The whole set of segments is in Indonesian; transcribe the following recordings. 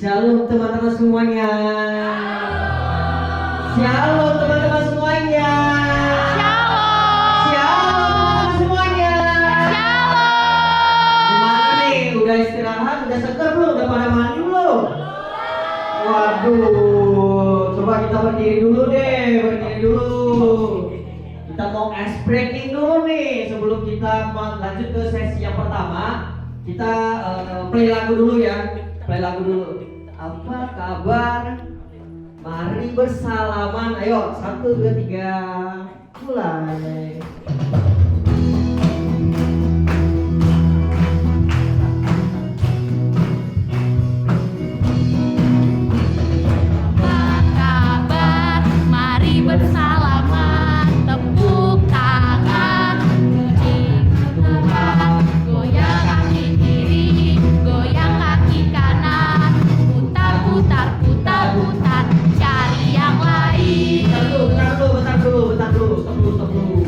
Shalom teman-teman semuanya. Shalom teman-teman semuanya. Shalom semuanya. Gimana nih? Udah istirahat? Udah seger belum? Udah pada mandi belum? Waduh, coba kita berdiri dulu deh, berdiri dulu. Kita mau ice breaking dulu nih sebelum kita lanjut ke sesi yang pertama. Kita play lagu dulu ya. Play lagu dulu. Apa kabar? Mari bersalaman. Ayo, 1, 2, 3. Mulai. Apa kabar? Mari bersalaman. Tepuk tangan. Puji Tuhan. Goyang kaki kiri, goyang kaki kanan. Putar, putar, putar, putar. Cari yang lain. Bentar dulu. Stop dulu.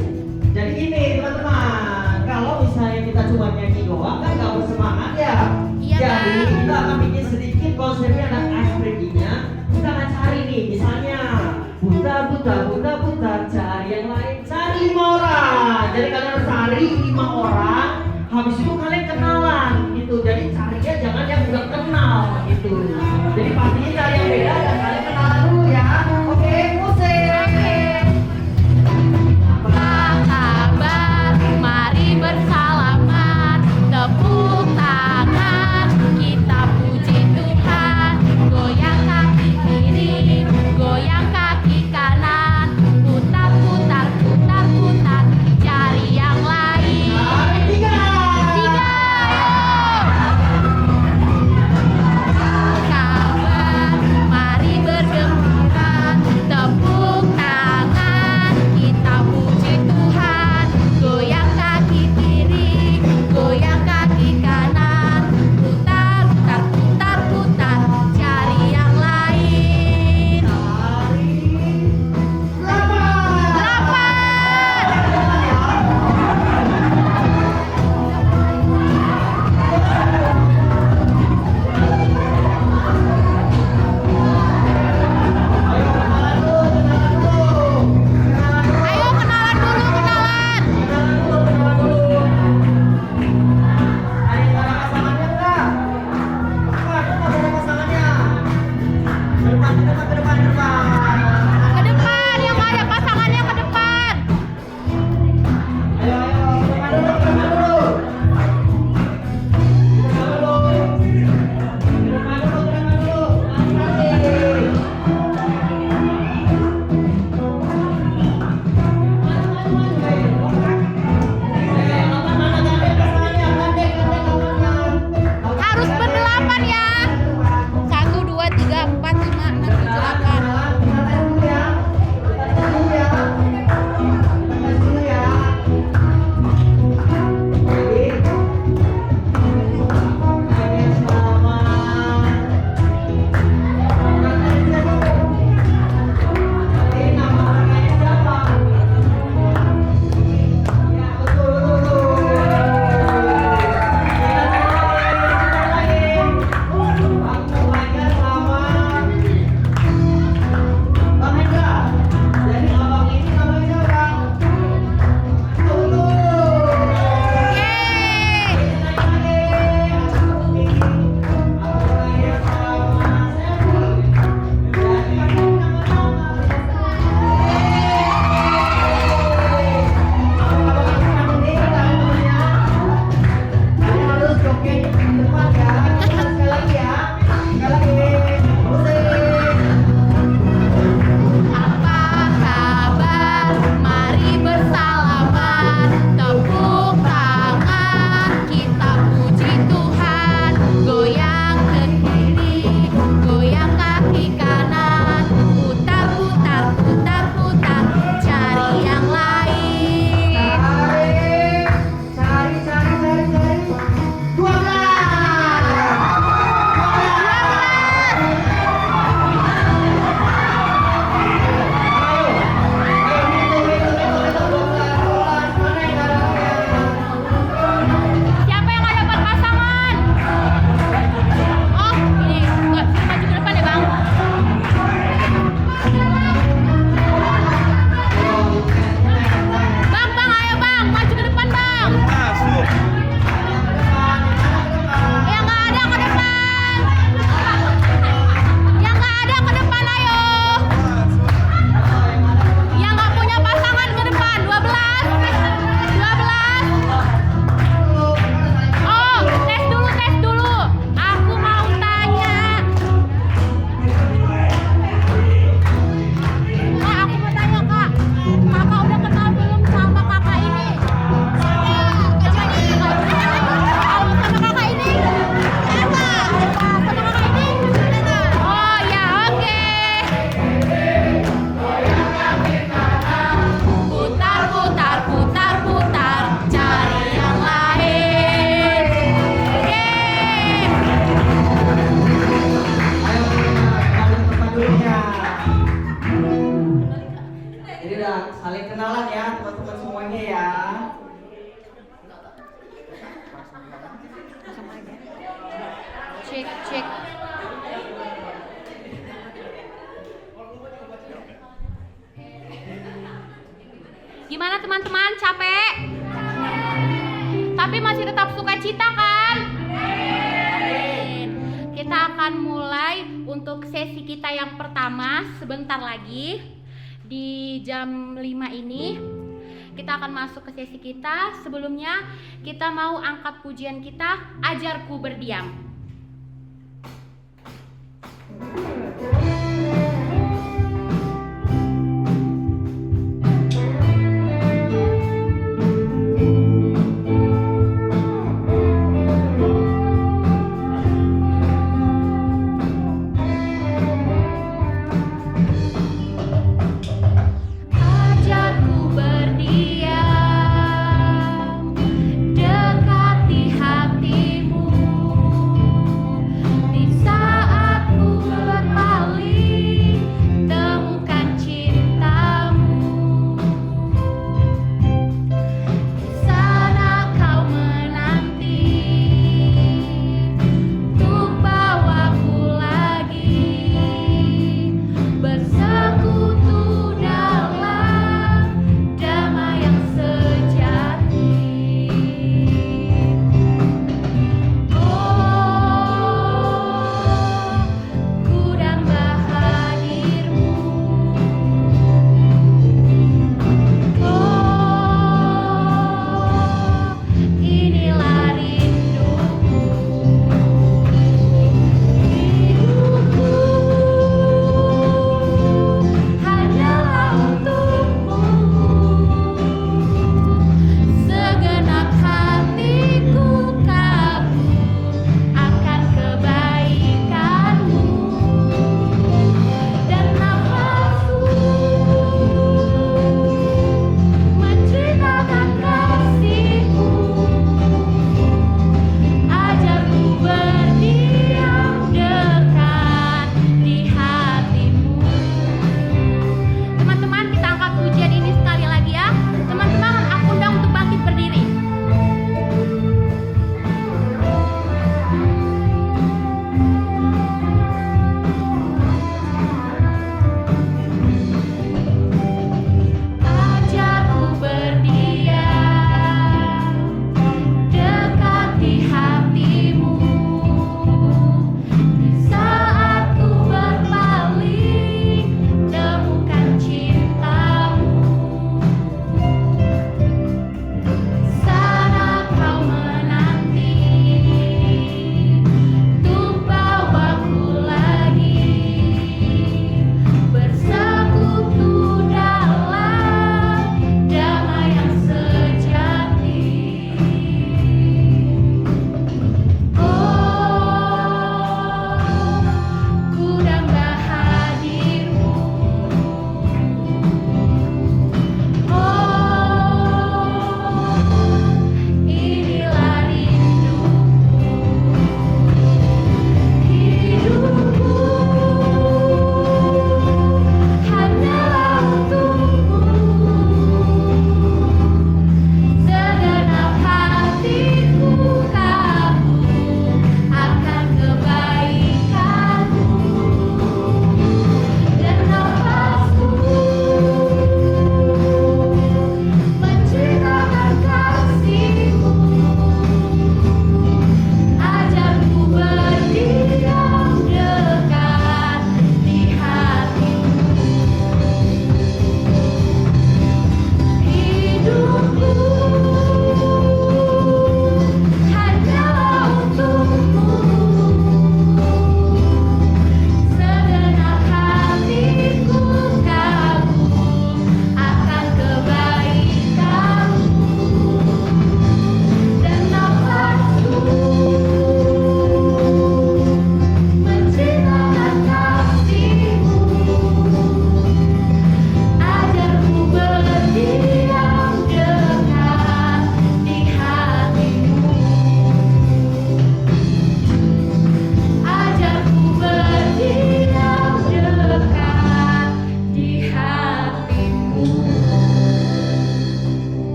Jadi gini teman-teman, kalau misalnya kita cuma nyanyi doang kan gak bersemangat ya. Iya, Jadi Bang. kita akan bikin sedikit konsepnya ada ice breaking-nya. Kita akan cari nih, misalnya putar, cari yang lain, cari 5 orang. Jadi kalian harus cari 5 orang. Habis itu kalian kenalan gitu. Jadi carinya jangan yang udah kenal gitu. Jadi pastinya cari yang beda dan kalian kenalan dulu ya. Oke, musik. Apa kabar? Mari bersalaman. Tepuk tangan. Kita puji Tuhan. Goyang capek? Tapi masih tetap sukacita kan? Amin. Kita akan mulai untuk sesi kita yang pertama sebentar lagi. Di jam 5 ini kita akan masuk ke sesi kita. Sebelumnya kita mau angkat pujian kita, Ajarku Berdiam.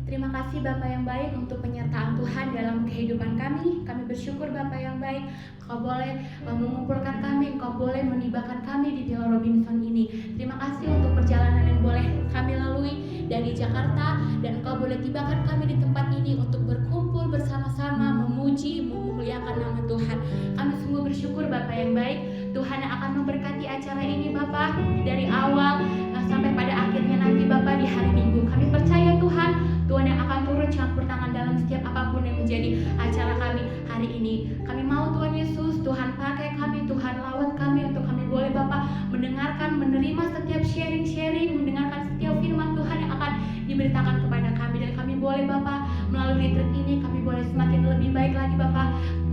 Terima kasih Bapak yang baik untuk penyertaan Tuhan dalam kehidupan kami. Kami bersyukur Bapak yang baik, Engkau boleh mengumpulkan kami, Engkau boleh menibakan kami di Villa Robinson ini. Terima kasih untuk perjalanan yang boleh kami lalui dari Jakarta, dan Engkau boleh tibakan kami di tempat ini untuk berkumpul bersama-sama, memuji, memuliakan nama Tuhan. Kami sungguh bersyukur Bapak yang baik. Tuhan yang akan memberkati acara ini Bapak dari awal sampai pada akhirnya nanti Bapak di hari Minggu. Kami percaya Tuhan yang akan turun campur tangan dalam setiap apapun yang menjadi acara kami hari ini. Kami mau Tuhan Yesus, Tuhan pakai kami, Tuhan lawat kami untuk kami boleh Bapak mendengarkan, menerima setiap sharing-sharing, mendengarkan setiap firman Tuhan yang akan diberitakan kepada kami, dan kami boleh Bapak melalui retreat ini kami boleh semakin lebih baik lagi Bapak.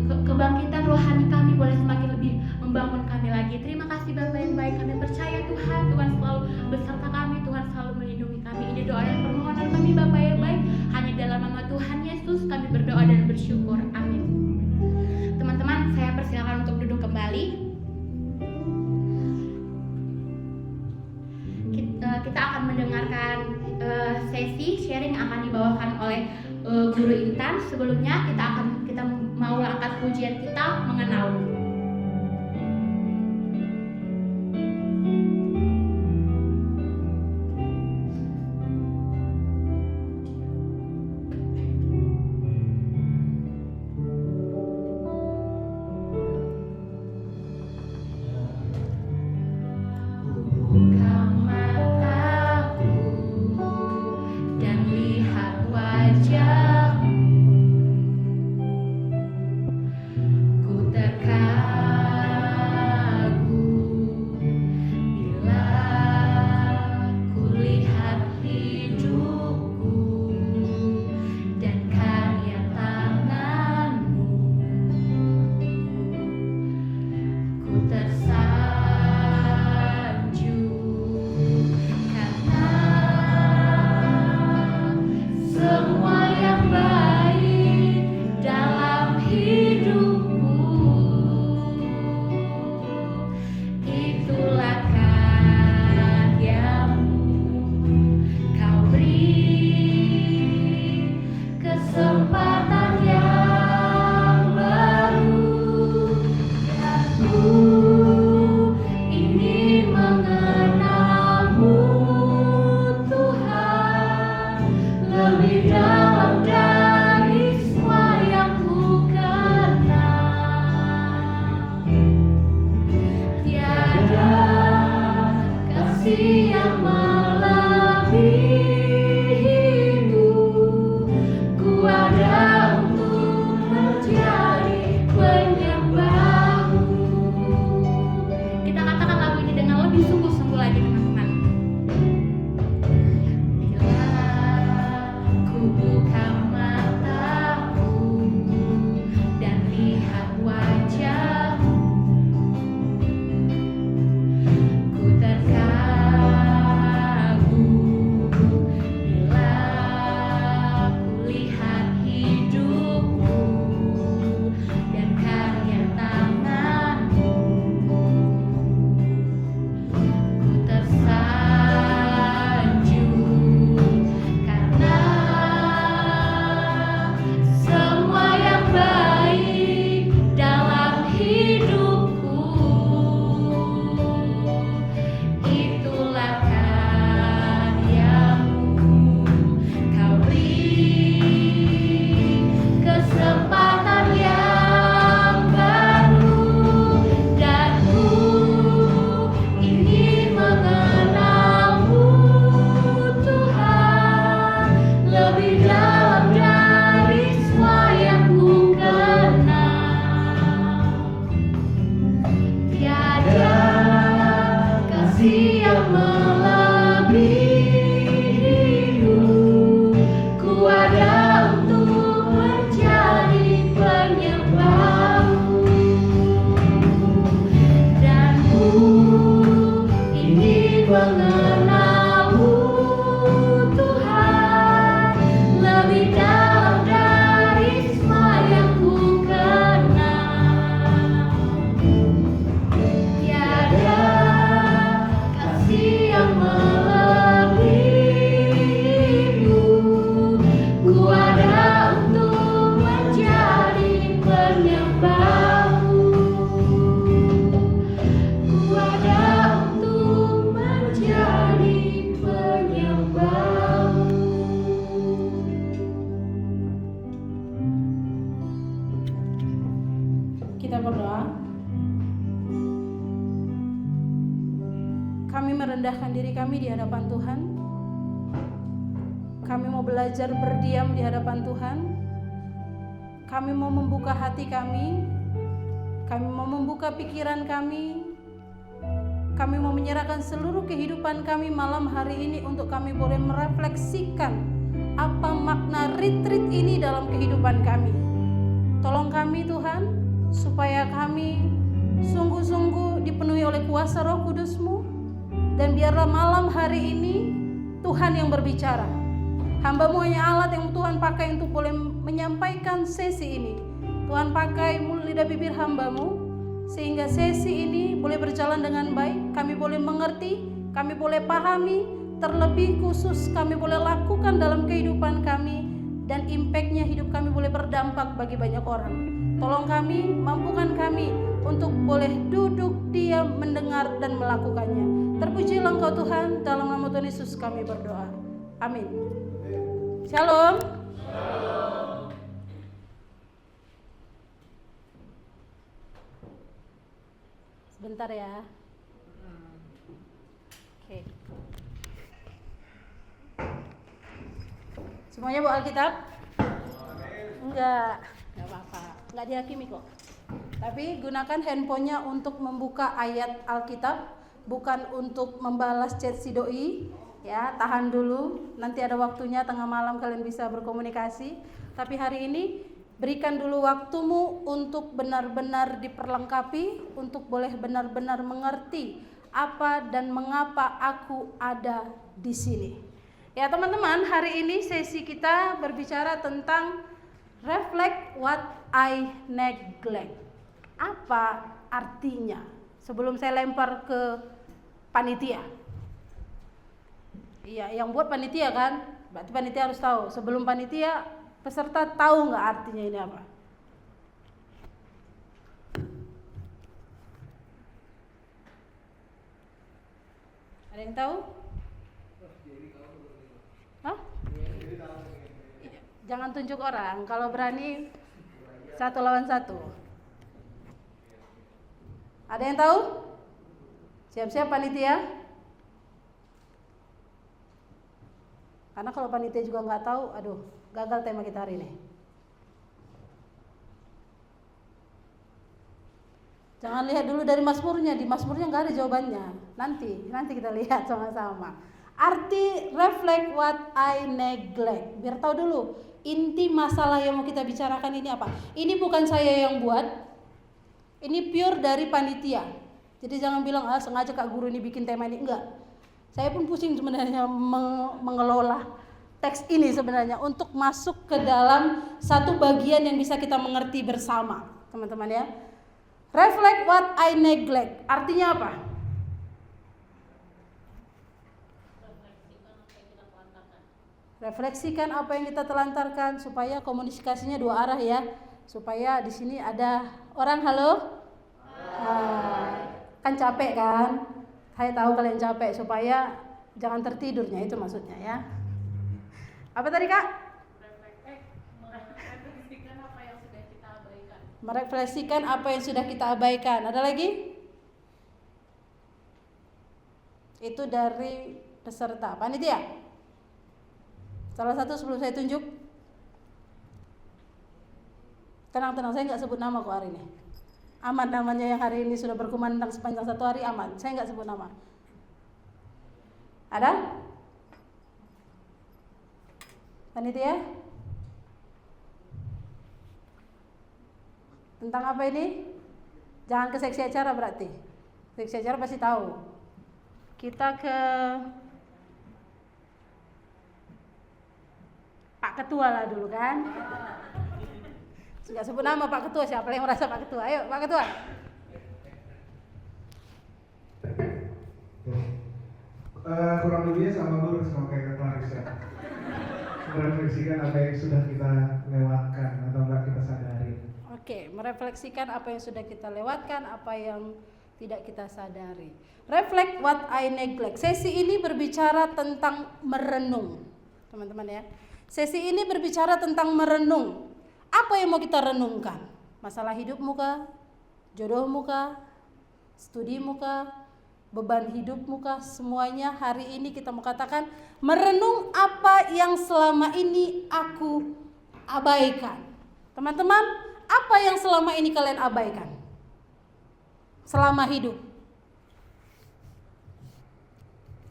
Kebangkitan rohani kami boleh semakin lebih membangun kami lagi. Terima kasih Bapak yang baik. Kami percaya Tuhan selalu beserta kami, Tuhan selalu melindungi kami. Ini doa dan permohonan kami Bapak yang baik. Hanya dalam nama Tuhan Yesus kami berdoa dan bersyukur. Amin. Teman-teman, saya persilakan untuk duduk kembali. Kita akan mendengarkan sesi sharing yang akan dibawakan oleh Guru Intan. Sebelumnya kita mau angkat pujian kita mengenal. Ku buka mata kita berdoa. Kami merendahkan diri kami di hadapan Tuhan. Kami mau belajar berdiam di hadapan Tuhan. Kami mau membuka hati kami. Kami mau membuka pikiran kami. Kami mau menyerahkan seluruh kehidupan kami malam hari ini untuk kami boleh merefleksikan apa makna retreat ini dalam kehidupan kami. Tolong kami Tuhan, supaya kami sungguh-sungguh dipenuhi oleh kuasa Roh Kudus-Mu, dan biarlah malam hari ini Tuhan yang berbicara. Hamba-Mu hanya alat yang Tuhan pakai untuk boleh menyampaikan sesi ini. Tuhan pakai mulut lidah bibir hamba-Mu, sehingga sesi ini boleh berjalan dengan baik. Kami boleh mengerti, kami boleh pahami, terlebih khusus kami boleh lakukan dalam kehidupan kami, dan impactnya hidup kami boleh berdampak bagi banyak orang. Tolong kami, mampukan kami untuk boleh duduk, diam, mendengar, dan melakukannya. Terpujilah Engkau Tuhan, dalam nama Tuhan Yesus kami berdoa. Amin. Shalom. Sebentar ya. Oke. Semuanya bawa Alkitab? Enggak apa-apa. Enggak dihakimi kok. Tapi gunakan handphonenya untuk membuka ayat Alkitab, bukan untuk membalas chat si doi. Ya, tahan dulu. Nanti ada waktunya tengah malam kalian bisa berkomunikasi. Tapi hari ini berikan dulu waktumu untuk benar-benar diperlengkapi, untuk boleh benar-benar mengerti apa dan mengapa aku ada di sini. Ya teman-teman, hari ini sesi kita berbicara tentang reflect what I neglect. Apa artinya? Sebelum saya lempar ke panitia. Iya, yang buat panitia kan? Berarti panitia harus tahu. Sebelum panitia, peserta tahu nggak artinya ini apa? Ada yang tahu? Hah? Jangan tunjuk orang. Kalau berani 1 lawan 1. Ada yang tahu? Siap-siap panitia. Karena kalau panitia juga nggak tahu, aduh, gagal tema kita hari ini. Jangan lihat dulu dari Mazmurnya, di Mazmurnya nggak ada jawabannya. Nanti kita lihat sama-sama. Arti reflect what I neglect. Biar tahu dulu inti masalah yang mau kita bicarakan ini apa. Ini bukan saya yang buat. Ini pure dari panitia. Jadi jangan bilang sengaja Kak Guru ini bikin tema ini, enggak. Saya pun pusing sebenarnya mengelola teks ini sebenarnya untuk masuk ke dalam satu bagian yang bisa kita mengerti bersama, teman-teman ya. Reflect what I neglect. Artinya apa? Refleksikan apa yang kita telantarkan supaya komunikasinya dua arah ya. Supaya di sini ada orang halo. Kan capek kan? Saya tahu kalian capek, supaya jangan tertidurnya, itu maksudnya ya. Apa tadi Kak? Merefleksikan apa yang sudah kita abaikan. Merefleksikan apa yang sudah kita abaikan. Ada lagi? Itu dari peserta. Panitia? Salah satu sebelum saya tunjuk. Tenang-tenang, saya nggak sebut nama kok hari ini. Aman namanya yang hari ini sudah berkumandang sepanjang 1 hari, aman. Saya nggak sebut nama. Ada? Panitia? Tentang apa ini? Jangan ke seksi acara berarti. Seksi acara pasti tahu. Kita ke Pak Ketua lah dulu kan. Nggak sebut nama Pak Ketua, siapa yang merasa Pak Ketua? Ayo Pak Ketua. Kurang lebihnya sama guru, sama kayak Clarissa. Merefleksikan apa yang sudah kita lewatkan atau enggak kita sadari. Oke, merefleksikan apa yang sudah kita lewatkan, apa yang tidak kita sadari. Reflect what I neglect. Sesi ini berbicara tentang merenung, teman-teman ya. Sesi ini berbicara tentang merenung. Apa yang mau kita renungkan? Masalah hidupmu kah? Jodohmu kah? Studimu kah? Beban hidupmu kah? Semuanya hari ini kita mau katakan merenung apa yang selama ini aku abaikan. Teman-teman, apa yang selama ini kalian abaikan? Selama hidup.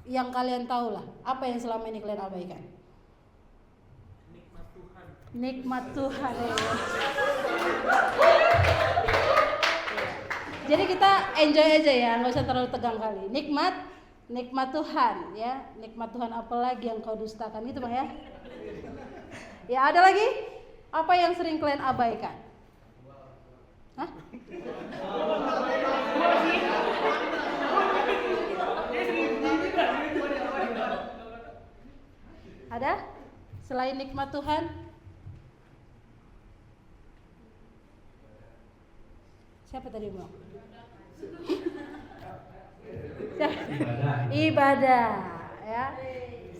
Yang kalian tahu lah, apa yang selama ini kalian abaikan? Nikmat Tuhan. Jadi kita enjoy aja ya, nggak usah terlalu tegang kali. Nikmat Tuhan ya, nikmat Tuhan apa lagi yang kau dustakan itu bang ya? Ya ada lagi? Apa yang sering kalian abaikan? Hah? Ada? Selain nikmat Tuhan? Siapa tadi bilang? Ibadah ya.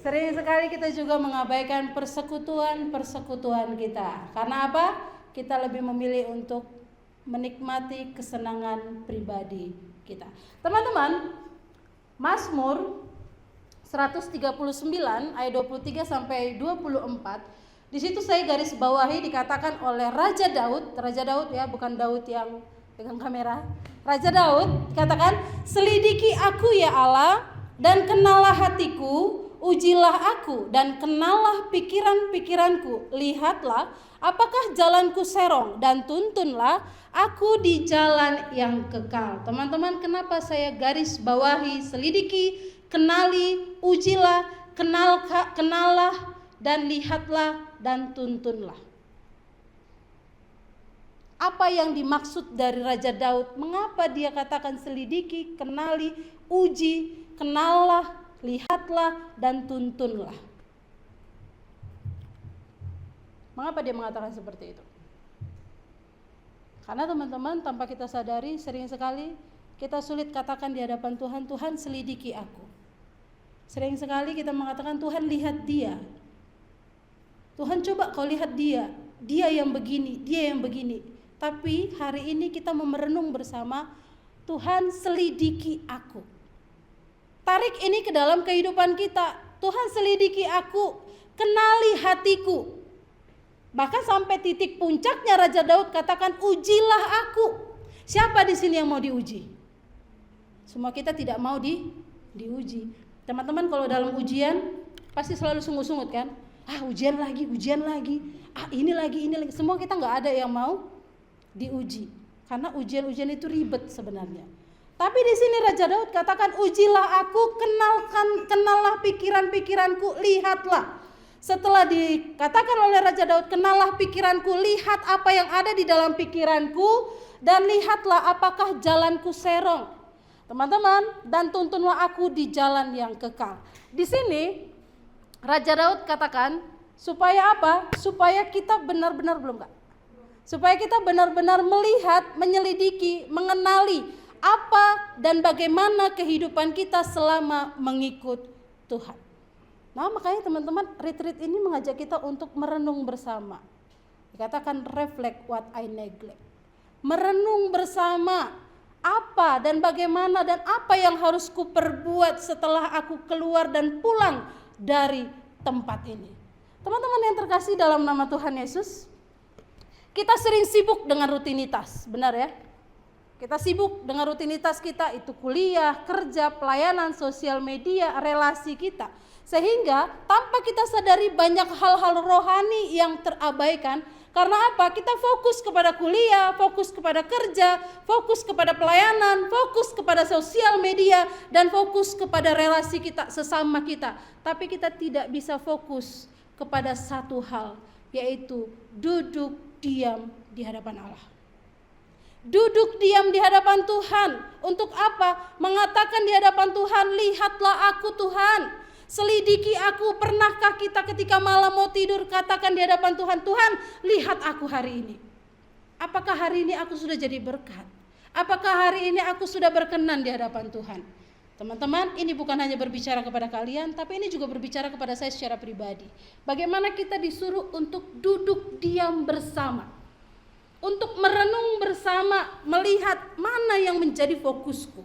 Sering sekali kita juga mengabaikan persekutuan kita. Karena apa? Kita lebih memilih untuk menikmati kesenangan pribadi kita. Teman-teman, Mazmur 139 ayat 23 sampai 24. Di situ saya garis bawahi dikatakan oleh Raja Daud ya, bukan Daud yang pegang kamera. Raja Daud katakan, selidiki aku ya Allah dan kenallah hatiku, ujilah aku dan kenallah pikiran-pikiranku. Lihatlah apakah jalanku serong dan tuntunlah aku di jalan yang kekal. Teman-teman, kenapa saya garis bawahi selidiki, kenali, ujilah, kenallah dan lihatlah dan tuntunlah. Apa yang dimaksud dari Raja Daud? Mengapa dia katakan selidiki, kenali, uji, kenallah, lihatlah, dan tuntunlah? Mengapa dia mengatakan seperti itu? Karena teman-teman, tanpa kita sadari, sering sekali kita sulit katakan di hadapan Tuhan, Tuhan selidiki aku. Sering sekali kita mengatakan, Tuhan lihat dia. Tuhan coba kau lihat dia yang begini, dia yang begini. Tapi hari ini kita mau merenung bersama, Tuhan selidiki aku. Tarik ini ke dalam kehidupan kita. Tuhan selidiki aku, kenali hatiku. Bahkan sampai titik puncaknya Raja Daud katakan, ujilah aku. Siapa di sini yang mau diuji? Semua kita tidak mau diuji. Teman-teman kalau dalam ujian pasti selalu sungut-sungut kan? Ujian lagi. Ini lagi. Semua kita nggak ada yang mau diuji, karena ujian-ujian itu ribet sebenarnya. Tapi di sini Raja Daud katakan, ujilah aku, kenallah pikiran-pikiranku, lihatlah. Setelah dikatakan oleh Raja Daud, kenallah pikiranku, lihat apa yang ada di dalam pikiranku, dan lihatlah apakah jalanku serong. Teman-teman, dan tuntunlah aku di jalan yang kekal. Di sini Raja Daud katakan, supaya apa? Supaya kita benar-benar supaya kita benar-benar melihat, menyelidiki, mengenali apa dan bagaimana kehidupan kita selama mengikut Tuhan. Nah, makanya teman-teman, retreat ini mengajak kita untuk merenung bersama. Dikatakan reflect what I neglect. Merenung bersama apa dan bagaimana dan apa yang harus kuperbuat setelah aku keluar dan pulang dari tempat ini. Teman-teman yang terkasih dalam nama Tuhan Yesus, kita sering sibuk dengan rutinitas, benar ya? Kita sibuk dengan rutinitas kita, itu kuliah, kerja, pelayanan, sosial media, relasi kita. Sehingga tanpa kita sadari banyak hal-hal rohani yang terabaikan. Karena apa? Kita fokus kepada kuliah, fokus kepada kerja, fokus kepada pelayanan, fokus kepada sosial media, dan fokus kepada relasi kita, sesama kita. Tapi kita tidak bisa fokus kepada satu hal, yaitu duduk diam di hadapan Allah. Duduk diam di hadapan Tuhan. Untuk apa? Mengatakan di hadapan Tuhan, lihatlah aku Tuhan. Selidiki aku. Pernahkah kita ketika malam mau tidur katakan di hadapan Tuhan, Tuhan lihat aku hari ini. Apakah hari ini aku sudah jadi berkat? Apakah hari ini aku sudah berkenan di hadapan Tuhan? Teman-teman, ini bukan hanya berbicara kepada kalian, tapi ini juga berbicara kepada saya secara pribadi. Bagaimana kita disuruh untuk duduk diam bersama. untuk merenung bersama, melihat mana yang menjadi fokusku.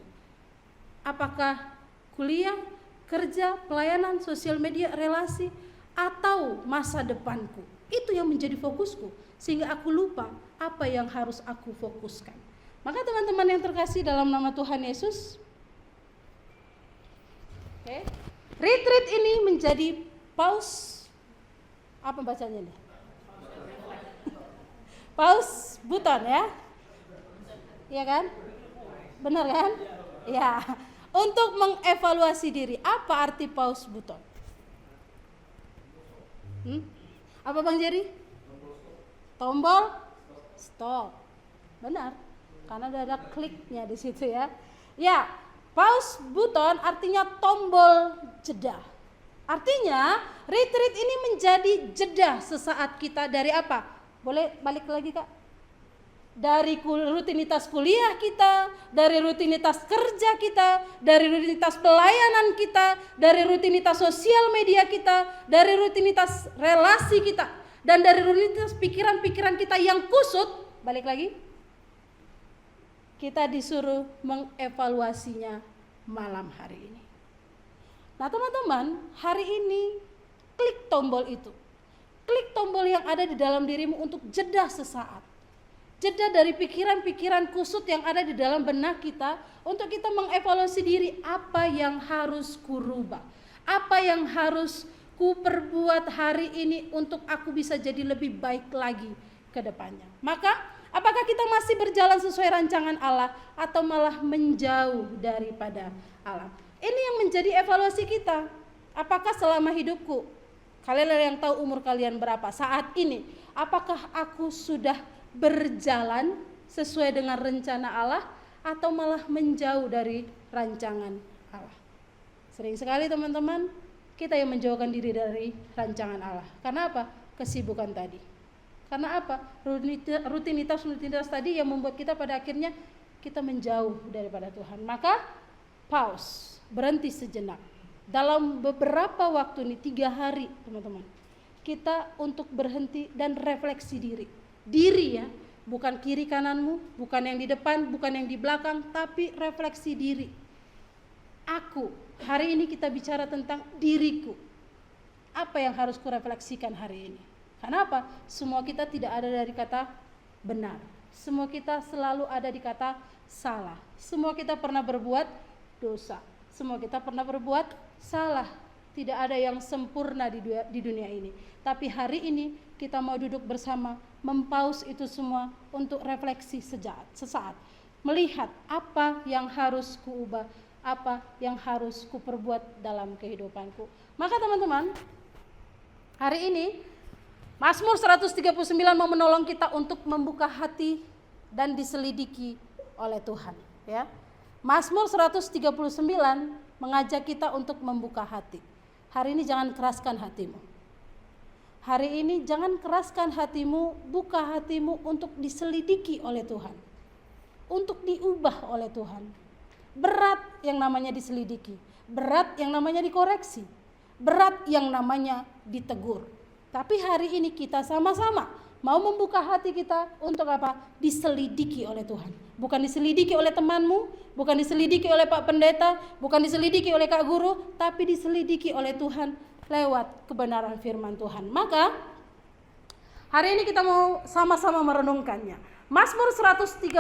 Apakah kuliah, kerja, pelayanan, sosial media, relasi, atau masa depanku? Itu yang menjadi fokusku, sehingga aku lupa apa yang harus aku fokuskan. Maka teman-teman yang terkasih dalam nama Tuhan Yesus, retreat ini menjadi pause, apa bacanya nih? Pause button ya. Iya kan? Benar kan? Ya. Untuk mengevaluasi diri. Apa arti pause button? Apa Bang Jerry? Tombol stop. Benar. Karena ada kliknya di situ ya. Ya, pause button artinya tombol jeda. Artinya retreat ini menjadi jeda sesaat kita dari apa? Boleh balik lagi Kak? Dari rutinitas kuliah kita, dari rutinitas kerja kita, dari rutinitas pelayanan kita, dari rutinitas sosial media kita, dari rutinitas relasi kita, dan dari rutinitas pikiran-pikiran kita yang kusut. Balik lagi, kita disuruh mengevaluasinya malam hari ini. Nah teman-teman, hari ini klik tombol itu. Klik tombol yang ada di dalam dirimu untuk jeda sesaat. Jeda dari pikiran-pikiran kusut yang ada di dalam benak kita untuk kita mengevaluasi diri, apa yang harus kurubah, apa yang harus kuperbuat hari ini untuk aku bisa jadi lebih baik lagi ke depannya. Maka apakah kita masih berjalan sesuai rancangan Allah atau malah menjauh daripada Allah? Ini yang menjadi evaluasi kita. Apakah selama hidupku, kalian yang tahu umur kalian berapa saat ini, apakah aku sudah berjalan sesuai dengan rencana Allah atau malah menjauh dari rancangan Allah? Sering sekali teman-teman kita yang menjauhkan diri dari rancangan Allah. Karena apa? Kesibukan tadi. Karena apa? Rutinitas tadi yang membuat kita pada akhirnya kita menjauh daripada Tuhan. Maka pause, berhenti sejenak. Dalam beberapa waktu ini, 3 hari teman-teman, kita untuk berhenti dan refleksi diri. Diri ya, bukan kiri kananmu, bukan yang di depan, bukan yang di belakang, tapi refleksi diri. Aku, hari ini kita bicara tentang diriku. Apa yang harus kurefleksikan hari ini? Karena apa? Semua kita tidak ada dari kata benar. Semua kita selalu ada di kata salah. Semua kita pernah berbuat dosa. Semua kita pernah berbuat salah. Tidak ada yang sempurna di dunia ini. Tapi hari ini kita mau duduk bersama, mempause itu semua untuk refleksi sesaat. Melihat apa yang harus kuubah, apa yang harus kuperbuat dalam kehidupanku. Maka teman-teman, hari ini Mazmur 139 mau menolong kita untuk membuka hati dan diselidiki oleh Tuhan, ya. Mazmur 139 mengajak kita untuk membuka hati. Hari ini jangan keraskan hatimu. Hari ini jangan keraskan hatimu, buka hatimu untuk diselidiki oleh Tuhan. Untuk diubah oleh Tuhan. Berat yang namanya diselidiki, berat yang namanya dikoreksi, berat yang namanya ditegur. Tapi hari ini kita sama-sama mau membuka hati kita untuk apa? Diselidiki oleh Tuhan. Bukan diselidiki oleh temanmu, bukan diselidiki oleh Pak Pendeta, bukan diselidiki oleh Kak Guru, tapi diselidiki oleh Tuhan lewat kebenaran firman Tuhan. Maka hari ini kita mau sama-sama merenungkannya. Mazmur 139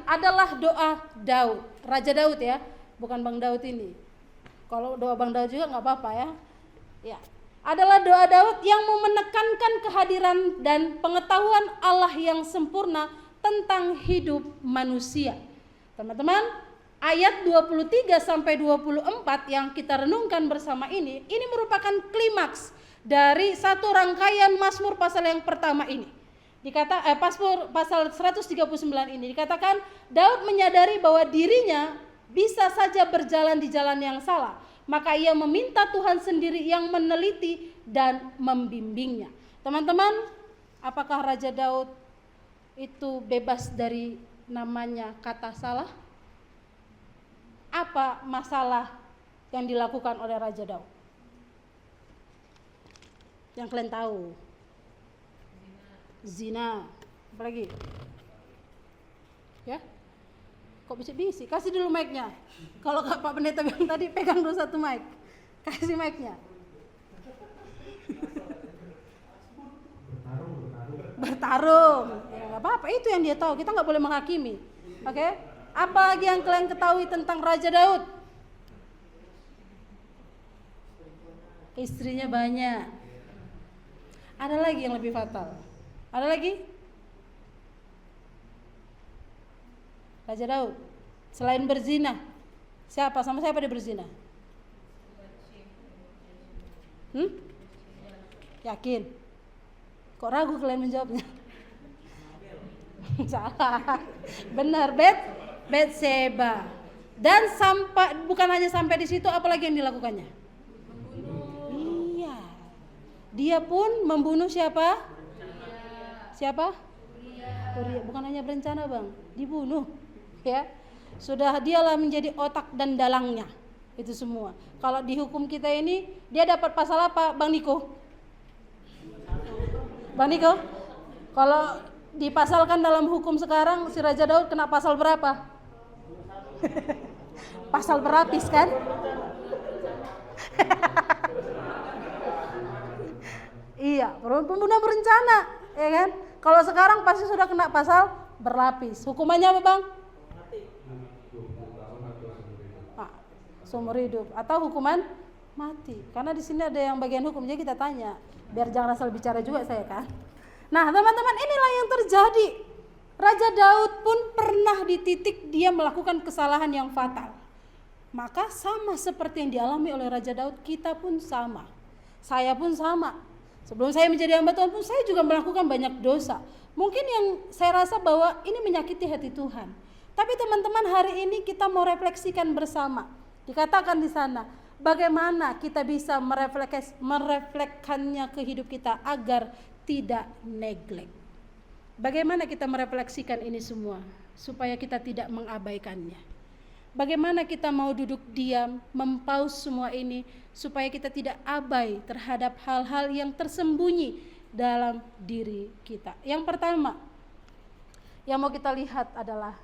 adalah doa Daud, Raja Daud ya, bukan Bang Daud ini. Kalau doa Bang Daud juga nggak apa-apa ya. Ya, adalah doa Daud yang mau menekankan kehadiran dan pengetahuan Allah yang sempurna tentang hidup manusia. Teman-teman, ayat 23 sampai 24 yang kita renungkan bersama ini merupakan klimaks dari satu rangkaian Mazmur pasal yang pertama ini. Mazmur pasal 139 ini dikatakan Daud menyadari bahwa dirinya bisa saja berjalan di jalan yang salah. Maka ia meminta Tuhan sendiri yang meneliti dan membimbingnya. Teman-teman, apakah Raja Daud itu bebas dari namanya kata salah? Apa masalah yang dilakukan oleh Raja Daud? Yang kalian tahu? Zina. Apalagi? Ya? Kok bisik-bisik? Kasih dulu mic-nya. Kalau Pak Pendeta bilang tadi, pegang dulu satu mic. Kasih mic-nya. Bertarung. Ya nggak apa-apa, itu yang dia tahu. Kita nggak boleh menghakimi. Oke? Apa lagi yang kalian ketahui tentang Raja Daud? Istrinya banyak. Ada lagi yang lebih fatal. Ada lagi? Raja Daud selain berzina, siapa sama siapa dia berzina? Yakin? Kok ragu kalian menjawabnya? Salah. Benar, Batseba. Dan sampai bukan hanya sampai di situ, apalagi yang dilakukannya? Iya. Dia pun membunuh siapa? Siapa? Uria. Bukan hanya berencana, Bang, dibunuh. Ya. Sudah dialah menjadi otak dan dalangnya. Itu semua. Kalau dihukum kita ini, dia dapat pasal apa, Bang Niko? Bang Niko? Kalau dipasalkan dalam hukum sekarang, si Raja Daud kena pasal berapa? Pasal berlapis kan? Iya, pembunuhan berencana, ya kan? Kalau sekarang pasti sudah kena pasal berlapis. Hukumannya apa, Bang? Seumur hidup atau hukuman mati. Karena di sini ada yang bagian hukum, jadi kita tanya, biar jangan asal bicara juga saya kan. Nah, teman-teman, inilah yang terjadi. Raja Daud pun pernah di titik dia melakukan kesalahan yang fatal. Maka sama seperti yang dialami oleh Raja Daud, kita pun sama. Saya pun sama. Sebelum saya menjadi hamba Tuhan pun saya juga melakukan banyak dosa. Mungkin yang saya rasa bahwa ini menyakiti hati Tuhan. Tapi teman-teman, hari ini kita mau refleksikan bersama. Dikatakan di sana, bagaimana kita bisa merefleksikannya ke hidup kita agar tidak neglect. Bagaimana kita merefleksikan ini semua supaya kita tidak mengabaikannya. Bagaimana kita mau duduk diam, mempaus semua ini supaya kita tidak abai terhadap hal-hal yang tersembunyi dalam diri kita. Yang pertama yang mau kita lihat adalah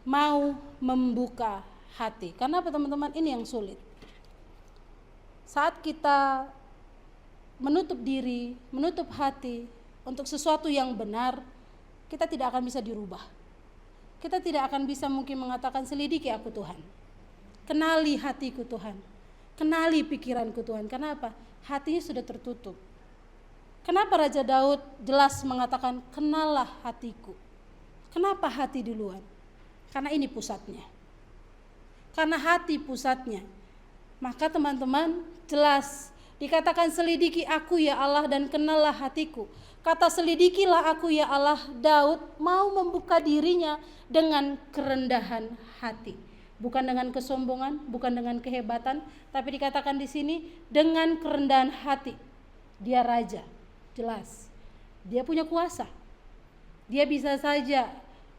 mau membuka hati. Karena apa, teman-teman? Ini yang sulit. Saat kita menutup diri, menutup hati untuk sesuatu yang benar, kita tidak akan bisa dirubah. Kita tidak akan bisa mungkin mengatakan, selidiki aku Tuhan, kenali hatiku Tuhan, kenali pikiranku Tuhan. Kenapa? Hatinya sudah tertutup. Kenapa Raja Daud jelas mengatakan, kenallah hatiku? Kenapa hati duluan? Karena ini pusatnya. Karena hati pusatnya. Maka teman-teman, jelas dikatakan, selidiki aku ya Allah dan kenallah hatiku. Kata selidikilah aku ya Allah, Daud mau membuka dirinya dengan kerendahan hati. Bukan dengan kesombongan, bukan dengan kehebatan, tapi dikatakan di sini dengan kerendahan hati. Dia raja, jelas. Dia punya kuasa. Dia bisa saja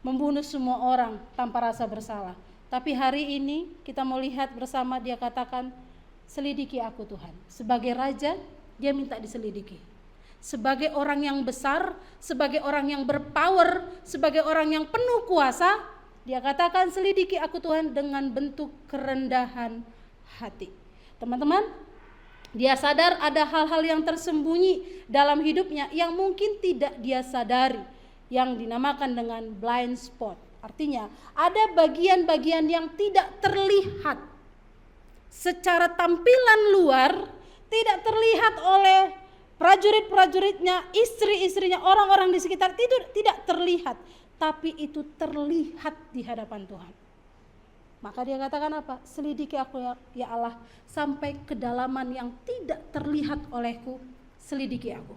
membunuh semua orang tanpa rasa bersalah. Tapi hari ini kita mau lihat bersama, dia katakan, selidiki aku Tuhan. Sebagai raja, dia minta diselidiki. Sebagai orang yang besar, sebagai orang yang berpower, sebagai orang yang penuh kuasa, dia katakan, selidiki aku Tuhan dengan bentuk kerendahan hati. Teman-teman, dia sadar ada hal-hal yang tersembunyi dalam hidupnya yang mungkin tidak dia sadari, yang dinamakan dengan blind spot. Artinya ada bagian-bagian yang tidak terlihat secara tampilan luar, tidak terlihat oleh prajurit-prajuritnya, istri-istrinya, orang-orang di sekitar, tidak terlihat, tapi itu terlihat di hadapan Tuhan. Maka dia katakan apa? Selidiki aku ya Allah sampai kedalaman yang tidak terlihat olehku, selidiki aku.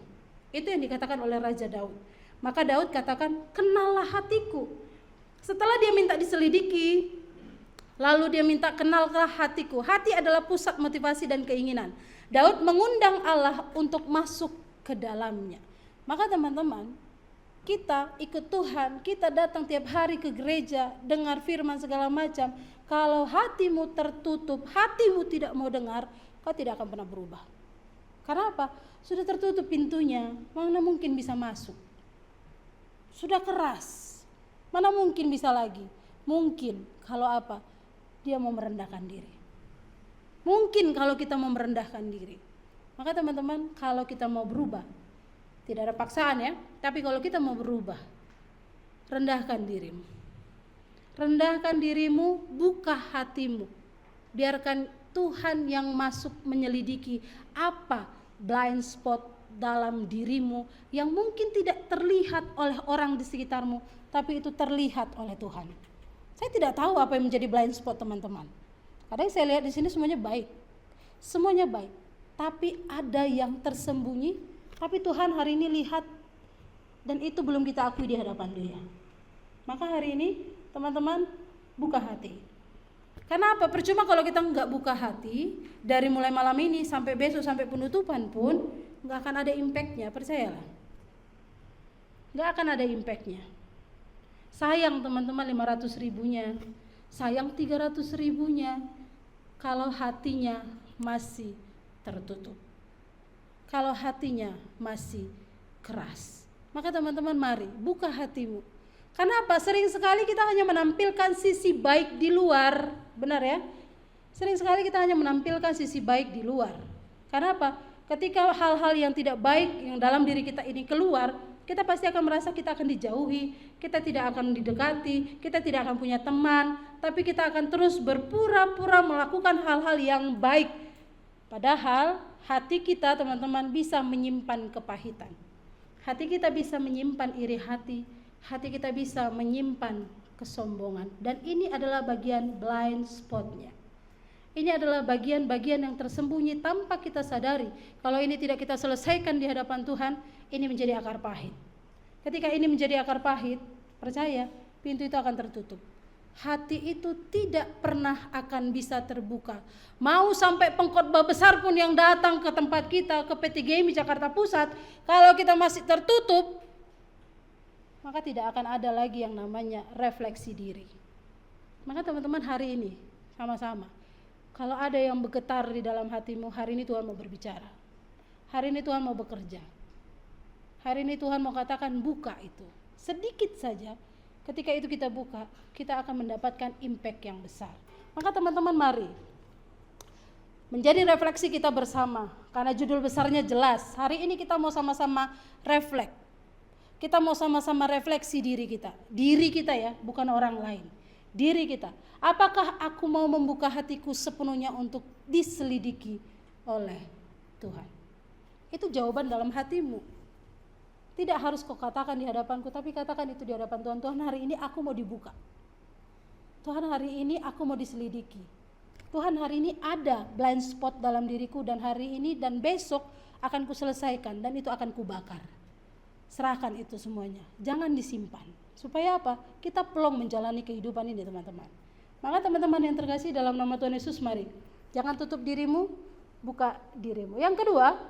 Itu yang dikatakan oleh Raja Daud. Maka Daud katakan, kenallah hatiku. Setelah dia minta diselidiki, lalu dia minta kenallah hatiku. Hati adalah pusat motivasi dan keinginan. Daud mengundang Allah untuk masuk ke dalamnya. Maka teman-teman, kita ikut Tuhan, kita datang tiap hari ke gereja, dengar firman segala macam. Kalau hatimu tertutup, hatimu tidak mau dengar, kau tidak akan pernah berubah. Karena apa? Sudah tertutup pintunya, mana mungkin bisa masuk. Sudah keras, mana mungkin bisa lagi. Mungkin kalau apa? Dia mau merendahkan diri. Mungkin kalau kita mau merendahkan diri. Maka teman-teman, kalau kita mau berubah, tidak ada paksaan ya, tapi kalau kita mau berubah, rendahkan dirimu. Rendahkan dirimu, buka hatimu. Biarkan Tuhan yang masuk menyelidiki apa blind spot dalam dirimu yang mungkin tidak terlihat oleh orang di sekitarmu, tapi itu terlihat oleh Tuhan. Saya tidak tahu apa yang menjadi blind spot teman-teman. Kadang saya lihat di sini semuanya baik. Semuanya baik. Tapi ada yang tersembunyi, tapi Tuhan hari ini lihat dan itu belum kita akui di hadapan Dia. Maka hari ini teman-teman buka hati. Karena apa? Percuma kalau kita nggak buka hati, dari mulai malam ini sampai besok sampai penutupan pun nggak akan ada impactnya, percayalah. Nggak akan ada impactnya. Sayang teman-teman 500 ribunya, sayang 300 ribunya, kalau hatinya masih tertutup, kalau hatinya masih keras. Maka teman-teman mari buka hatimu. Karena apa? Sering sekali kita hanya menampilkan sisi baik di luar, benar ya? Sering sekali kita hanya menampilkan sisi baik di luar. Karena apa? Ketika hal-hal yang tidak baik yang dalam diri kita ini keluar, kita pasti akan merasa kita akan dijauhi, kita tidak akan didekati, kita tidak akan punya teman, tapi kita akan terus berpura-pura melakukan hal-hal yang baik. Padahal hati kita teman-teman bisa menyimpan kepahitan. Hati kita bisa menyimpan iri hati, hati kita bisa menyimpan kesombongan. Dan ini adalah bagian blind spotnya. Ini adalah bagian-bagian yang tersembunyi tanpa kita sadari. Kalau ini tidak kita selesaikan di hadapan Tuhan, ini menjadi akar pahit. Ketika ini menjadi akar pahit, percaya, pintu itu akan tertutup. Hati itu tidak pernah akan bisa terbuka. Mau sampai pengkhotbah besar pun yang datang ke tempat kita, ke PTGMI Jakarta Pusat, kalau kita masih tertutup, maka tidak akan ada lagi yang namanya refleksi diri. Maka teman-teman hari ini sama-sama, kalau ada yang bergetar di dalam hatimu, hari ini Tuhan mau berbicara. Hari ini Tuhan mau bekerja. Hari ini Tuhan mau katakan buka itu. Sedikit saja, ketika itu kita buka, kita akan mendapatkan impact yang besar. Maka teman-teman mari menjadi refleksi kita bersama. Karena judul besarnya jelas. Hari ini kita mau sama-sama refleks. Kita mau sama-sama refleksi diri kita. Diri kita ya, bukan orang lain. Diri kita. Apakah aku mau membuka hatiku sepenuhnya untuk diselidiki oleh Tuhan? Itu jawaban dalam hatimu. Tidak harus kau katakan di hadapanku, tapi katakan itu di hadapan Tuhan. Tuhan, hari ini aku mau dibuka. Tuhan, hari ini aku mau diselidiki. Tuhan, hari ini ada blind spot dalam diriku, dan hari ini dan besok akan kuselesaikan, dan itu akan kubakar. Serahkan itu semuanya, jangan disimpan. Supaya apa? Kita plong menjalani kehidupan ini teman-teman. Maka teman-teman yang terkasih dalam nama Tuhan Yesus, mari jangan tutup dirimu, buka dirimu. Yang kedua,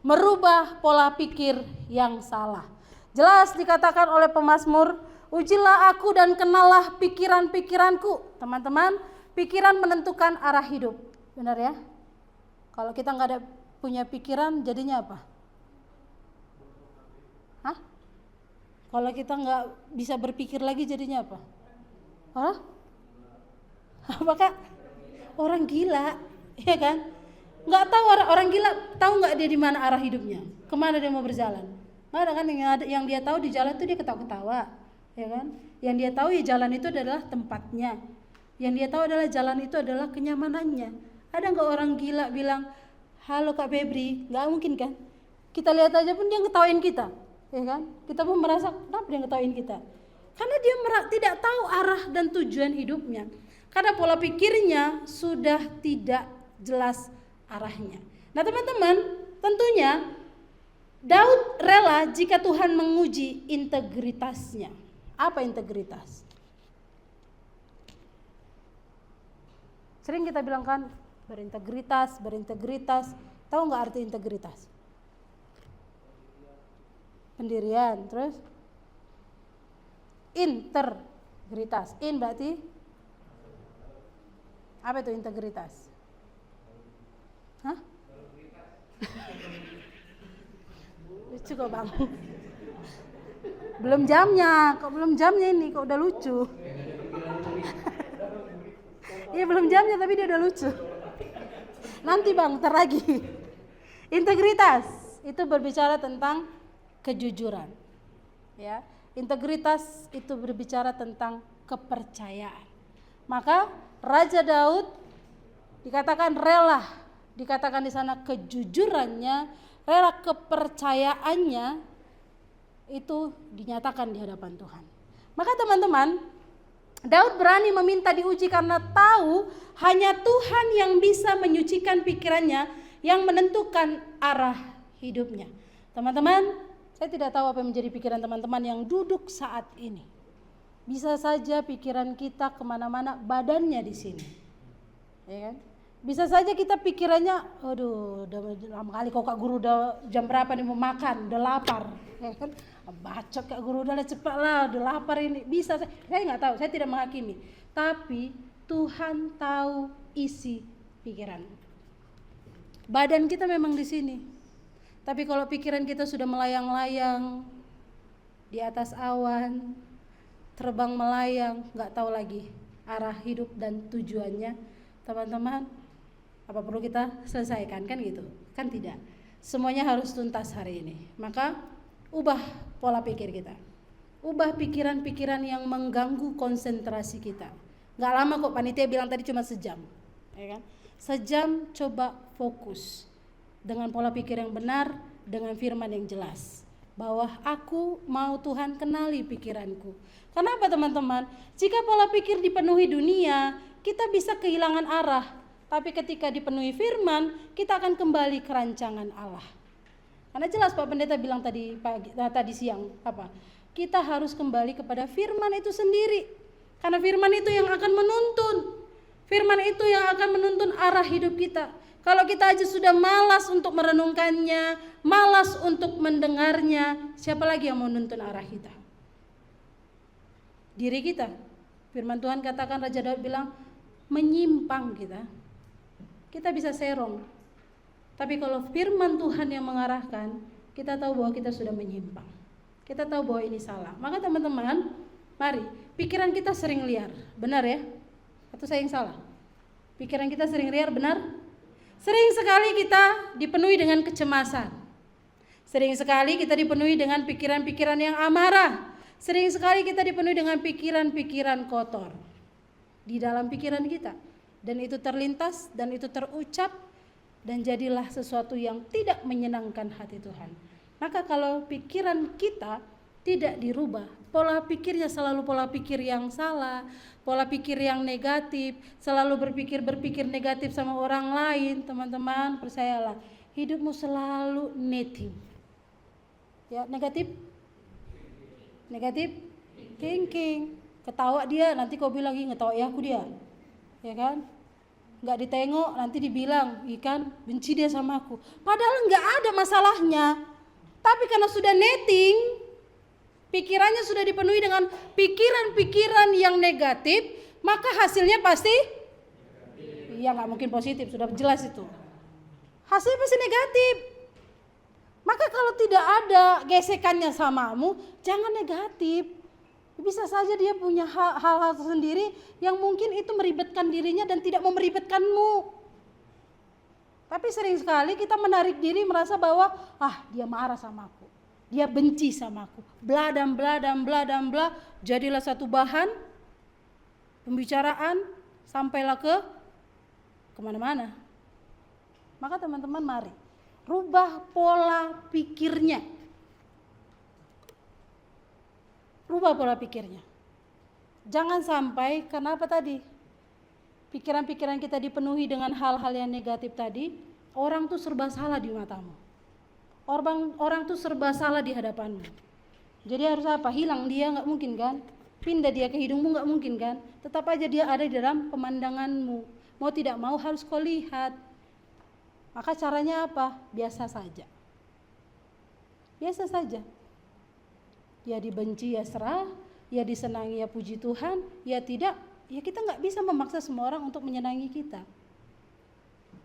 merubah pola pikir yang salah. Jelas dikatakan oleh pemazmur, ujilah aku dan kenallah pikiran-pikiranku. Teman-teman, pikiran menentukan arah hidup. Benar ya? Kalau kita nggak ada punya pikiran, jadinya apa? Hah? Kalau kita nggak bisa berpikir lagi, jadinya apa? Hah? Apakah orang gila, ya kan? Nggak tahu orang gila, tahu nggak dia di mana arah hidupnya, kemana dia mau berjalan? Nggak ada kan? Yang dia tahu di jalan itu dia ketawa-ketawa, ya kan? Yang dia tahu ya jalan itu adalah tempatnya, yang dia tahu adalah jalan itu adalah kenyamanannya. Ada nggak orang gila bilang, halo Kak Febri? Nggak mungkin kan? Kita lihat aja pun dia ngetawain kita, ya kan? Kita pun merasa kenapa dia ngetawain kita? Karena dia tidak tahu arah dan tujuan hidupnya. Karena pola pikirnya sudah tidak jelas arahnya. Nah teman-teman, tentunya Daud rela jika Tuhan menguji integritasnya. Apa integritas? Sering kita bilang kan berintegritas. Tahu nggak arti integritas? Pendirian, terus integritas. In berarti apa itu integritas? Hah? lucu kok bang. Belum jamnya ini kok udah lucu. Iya belum jamnya tapi dia udah lucu. Nanti bang, ntar lagi. Integritas itu berbicara tentang kejujuran. Ya, integritas itu berbicara tentang kepercayaan. Maka Raja Daud dikatakan rela, dikatakan di sana kejujurannya, rela kepercayaannya itu dinyatakan di hadapan Tuhan. Maka teman-teman, Daud berani meminta diuji karena tahu hanya Tuhan yang bisa menyucikan pikirannya, yang menentukan arah hidupnya. Teman-teman, saya tidak tahu apa yang menjadi pikiran teman-teman yang duduk saat ini. Bisa saja pikiran kita kemana-mana, badannya di sini, ya kan? Bisa saja kita pikirannya, aduh, udah lama kali kok Kak Guru, udah jam berapa nih mau makan, udah lapar, ya kan? Bacot Kak Guru, udah cepat lah, udah lapar ini. Bisa, saya nggak tahu, saya tidak menghakimi. Tapi Tuhan tahu isi pikiran. Badan kita memang di sini. Tapi kalau pikiran kita sudah melayang-layang di atas awan, terbang melayang, nggak tahu lagi arah hidup dan tujuannya, teman-teman, apa perlu kita selesaikan kan gitu? Kan tidak. Semuanya harus tuntas hari ini. Maka ubah pola pikir kita. Ubah pikiran-pikiran yang mengganggu konsentrasi kita. Nggak lama kok, panitia bilang tadi cuma sejam, ya kan? Sejam coba fokus dengan pola pikir yang benar, dengan firman yang jelas, bahwa aku mau Tuhan kenali pikiranku. Kenapa teman-teman? Jika pola pikir dipenuhi dunia, kita bisa kehilangan arah. Tapi ketika dipenuhi firman, kita akan kembali ke rancangan Allah. Karena jelas Pak Pendeta bilang tadi siang apa? Kita harus kembali kepada firman itu sendiri. Karena firman itu yang akan menuntun. Firman itu yang akan menuntun arah hidup kita. Kalau kita aja sudah malas untuk merenungkannya, malas untuk mendengarnya, siapa lagi yang mau menuntun arah kita? Diri kita. Firman Tuhan katakan, Raja Daud bilang, menyimpang kita. Kita bisa serong. Tapi kalau firman Tuhan yang mengarahkan, kita tahu bahwa kita sudah menyimpang. Kita tahu bahwa ini salah. Maka teman-teman, mari, pikiran kita sering liar. Benar ya? Atau saya yang salah? Pikiran kita sering liar, benar? Sering sekali kita dipenuhi dengan kecemasan. Sering sekali kita dipenuhi dengan pikiran-pikiran yang amarah. Sering sekali kita dipenuhi dengan pikiran-pikiran kotor di dalam pikiran kita. Dan itu terlintas, dan itu terucap, dan jadilah sesuatu yang tidak menyenangkan hati Tuhan. Maka kalau pikiran kita tidak dirubah, pola pikirnya selalu pola pikir yang salah, pola pikir yang negatif, selalu berpikir negatif sama orang lain, teman-teman, percayalah, hidupmu selalu netting. Ya, negatif thinking. Ketawa dia, nanti kau bilang, "Ih, ngetawa ya aku dia." Ya kan? Enggak ditengok, nanti dibilang, "Ikan benci dia sama aku." Padahal enggak ada masalahnya. Tapi karena sudah netting, pikirannya sudah dipenuhi dengan pikiran-pikiran yang negatif, maka hasilnya pasti ya nggak mungkin positif, sudah jelas itu. Hasilnya pasti negatif. Maka kalau tidak ada gesekannya samamu, jangan negatif. Bisa saja dia punya hal-hal tersendiri yang mungkin itu meribetkan dirinya dan tidak mau meribetkanmu. Tapi sering sekali kita menarik diri merasa bahwa dia marah sama aku. Dia benci sama aku, bla dan bla, jadilah satu bahan pembicaraan sampailah ke kemana-mana. Maka teman-teman mari rubah pola pikirnya. Rubah pola pikirnya. Jangan sampai, kenapa tadi? Pikiran-pikiran kita dipenuhi dengan hal-hal yang negatif tadi, orang tuh serba salah di matamu. Orang tuh serba salah di hadapanmu. Jadi harus apa? Hilang dia nggak mungkin kan? Pindah dia ke hidungmu nggak mungkin kan? Tetap aja dia ada di dalam pemandanganmu. Mau tidak mau harus kau lihat. Maka caranya apa? Biasa saja. Biasa saja. Ya dibenci ya serah, ya disenangi ya puji Tuhan, ya tidak, ya kita nggak bisa memaksa semua orang untuk menyenangi kita.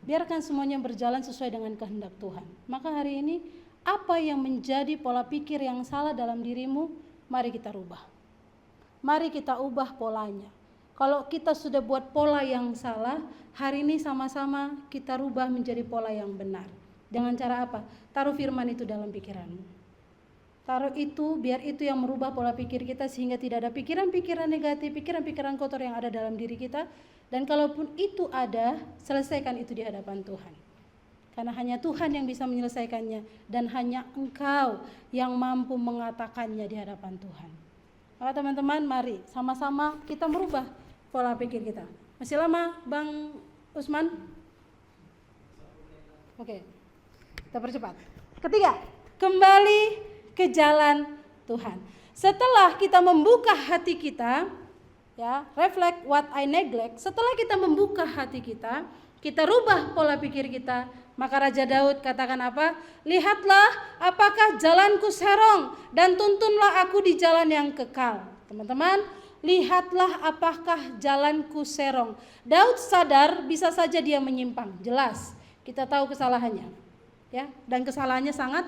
Biarkan semuanya berjalan sesuai dengan kehendak Tuhan. Maka hari ini Apa yang menjadi pola pikir yang salah dalam dirimu, mari kita rubah. Mari kita ubah polanya. Kalau kita sudah buat pola yang salah, hari ini sama-sama kita rubah menjadi pola yang benar. Dengan cara apa? Taruh firman itu dalam pikiranmu. Taruh itu, biar itu yang merubah pola pikir kita sehingga tidak ada pikiran-pikiran negatif, pikiran-pikiran kotor yang ada dalam diri kita. Dan kalaupun itu ada, selesaikan itu di hadapan Tuhan. Karena hanya Tuhan yang bisa menyelesaikannya dan hanya Engkau yang mampu mengatakannya di hadapan Tuhan. Maka teman-teman, mari sama-sama kita merubah pola pikir kita. Masih lama Bang Usman? Oke, kita percepat. Ketiga, kembali ke jalan Tuhan. Setelah kita membuka hati kita, ya, reflect what I neglect. Setelah kita membuka hati kita rubah pola pikir kita, maka Raja Daud katakan apa? Lihatlah apakah jalanku serong dan tuntunlah aku di jalan yang kekal. Teman-teman, lihatlah apakah jalanku serong. Daud sadar bisa saja dia menyimpang, jelas. Kita tahu kesalahannya, ya, dan kesalahannya sangat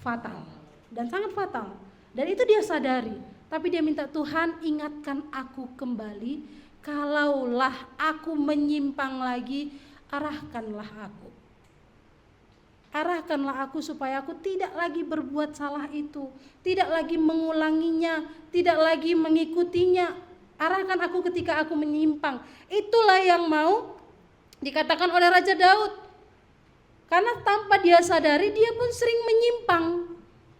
fatal dan sangat fatal. Dan itu dia sadari. Tapi dia minta, Tuhan ingatkan aku kembali, kalaulah aku menyimpang lagi, arahkanlah aku. Arahkanlah aku supaya aku tidak lagi berbuat salah itu, tidak lagi mengulanginya, tidak lagi mengikutinya. Arahkan aku ketika aku menyimpang. Itulah yang mau dikatakan oleh Raja Daud. Karena tanpa dia sadari, dia pun sering menyimpang.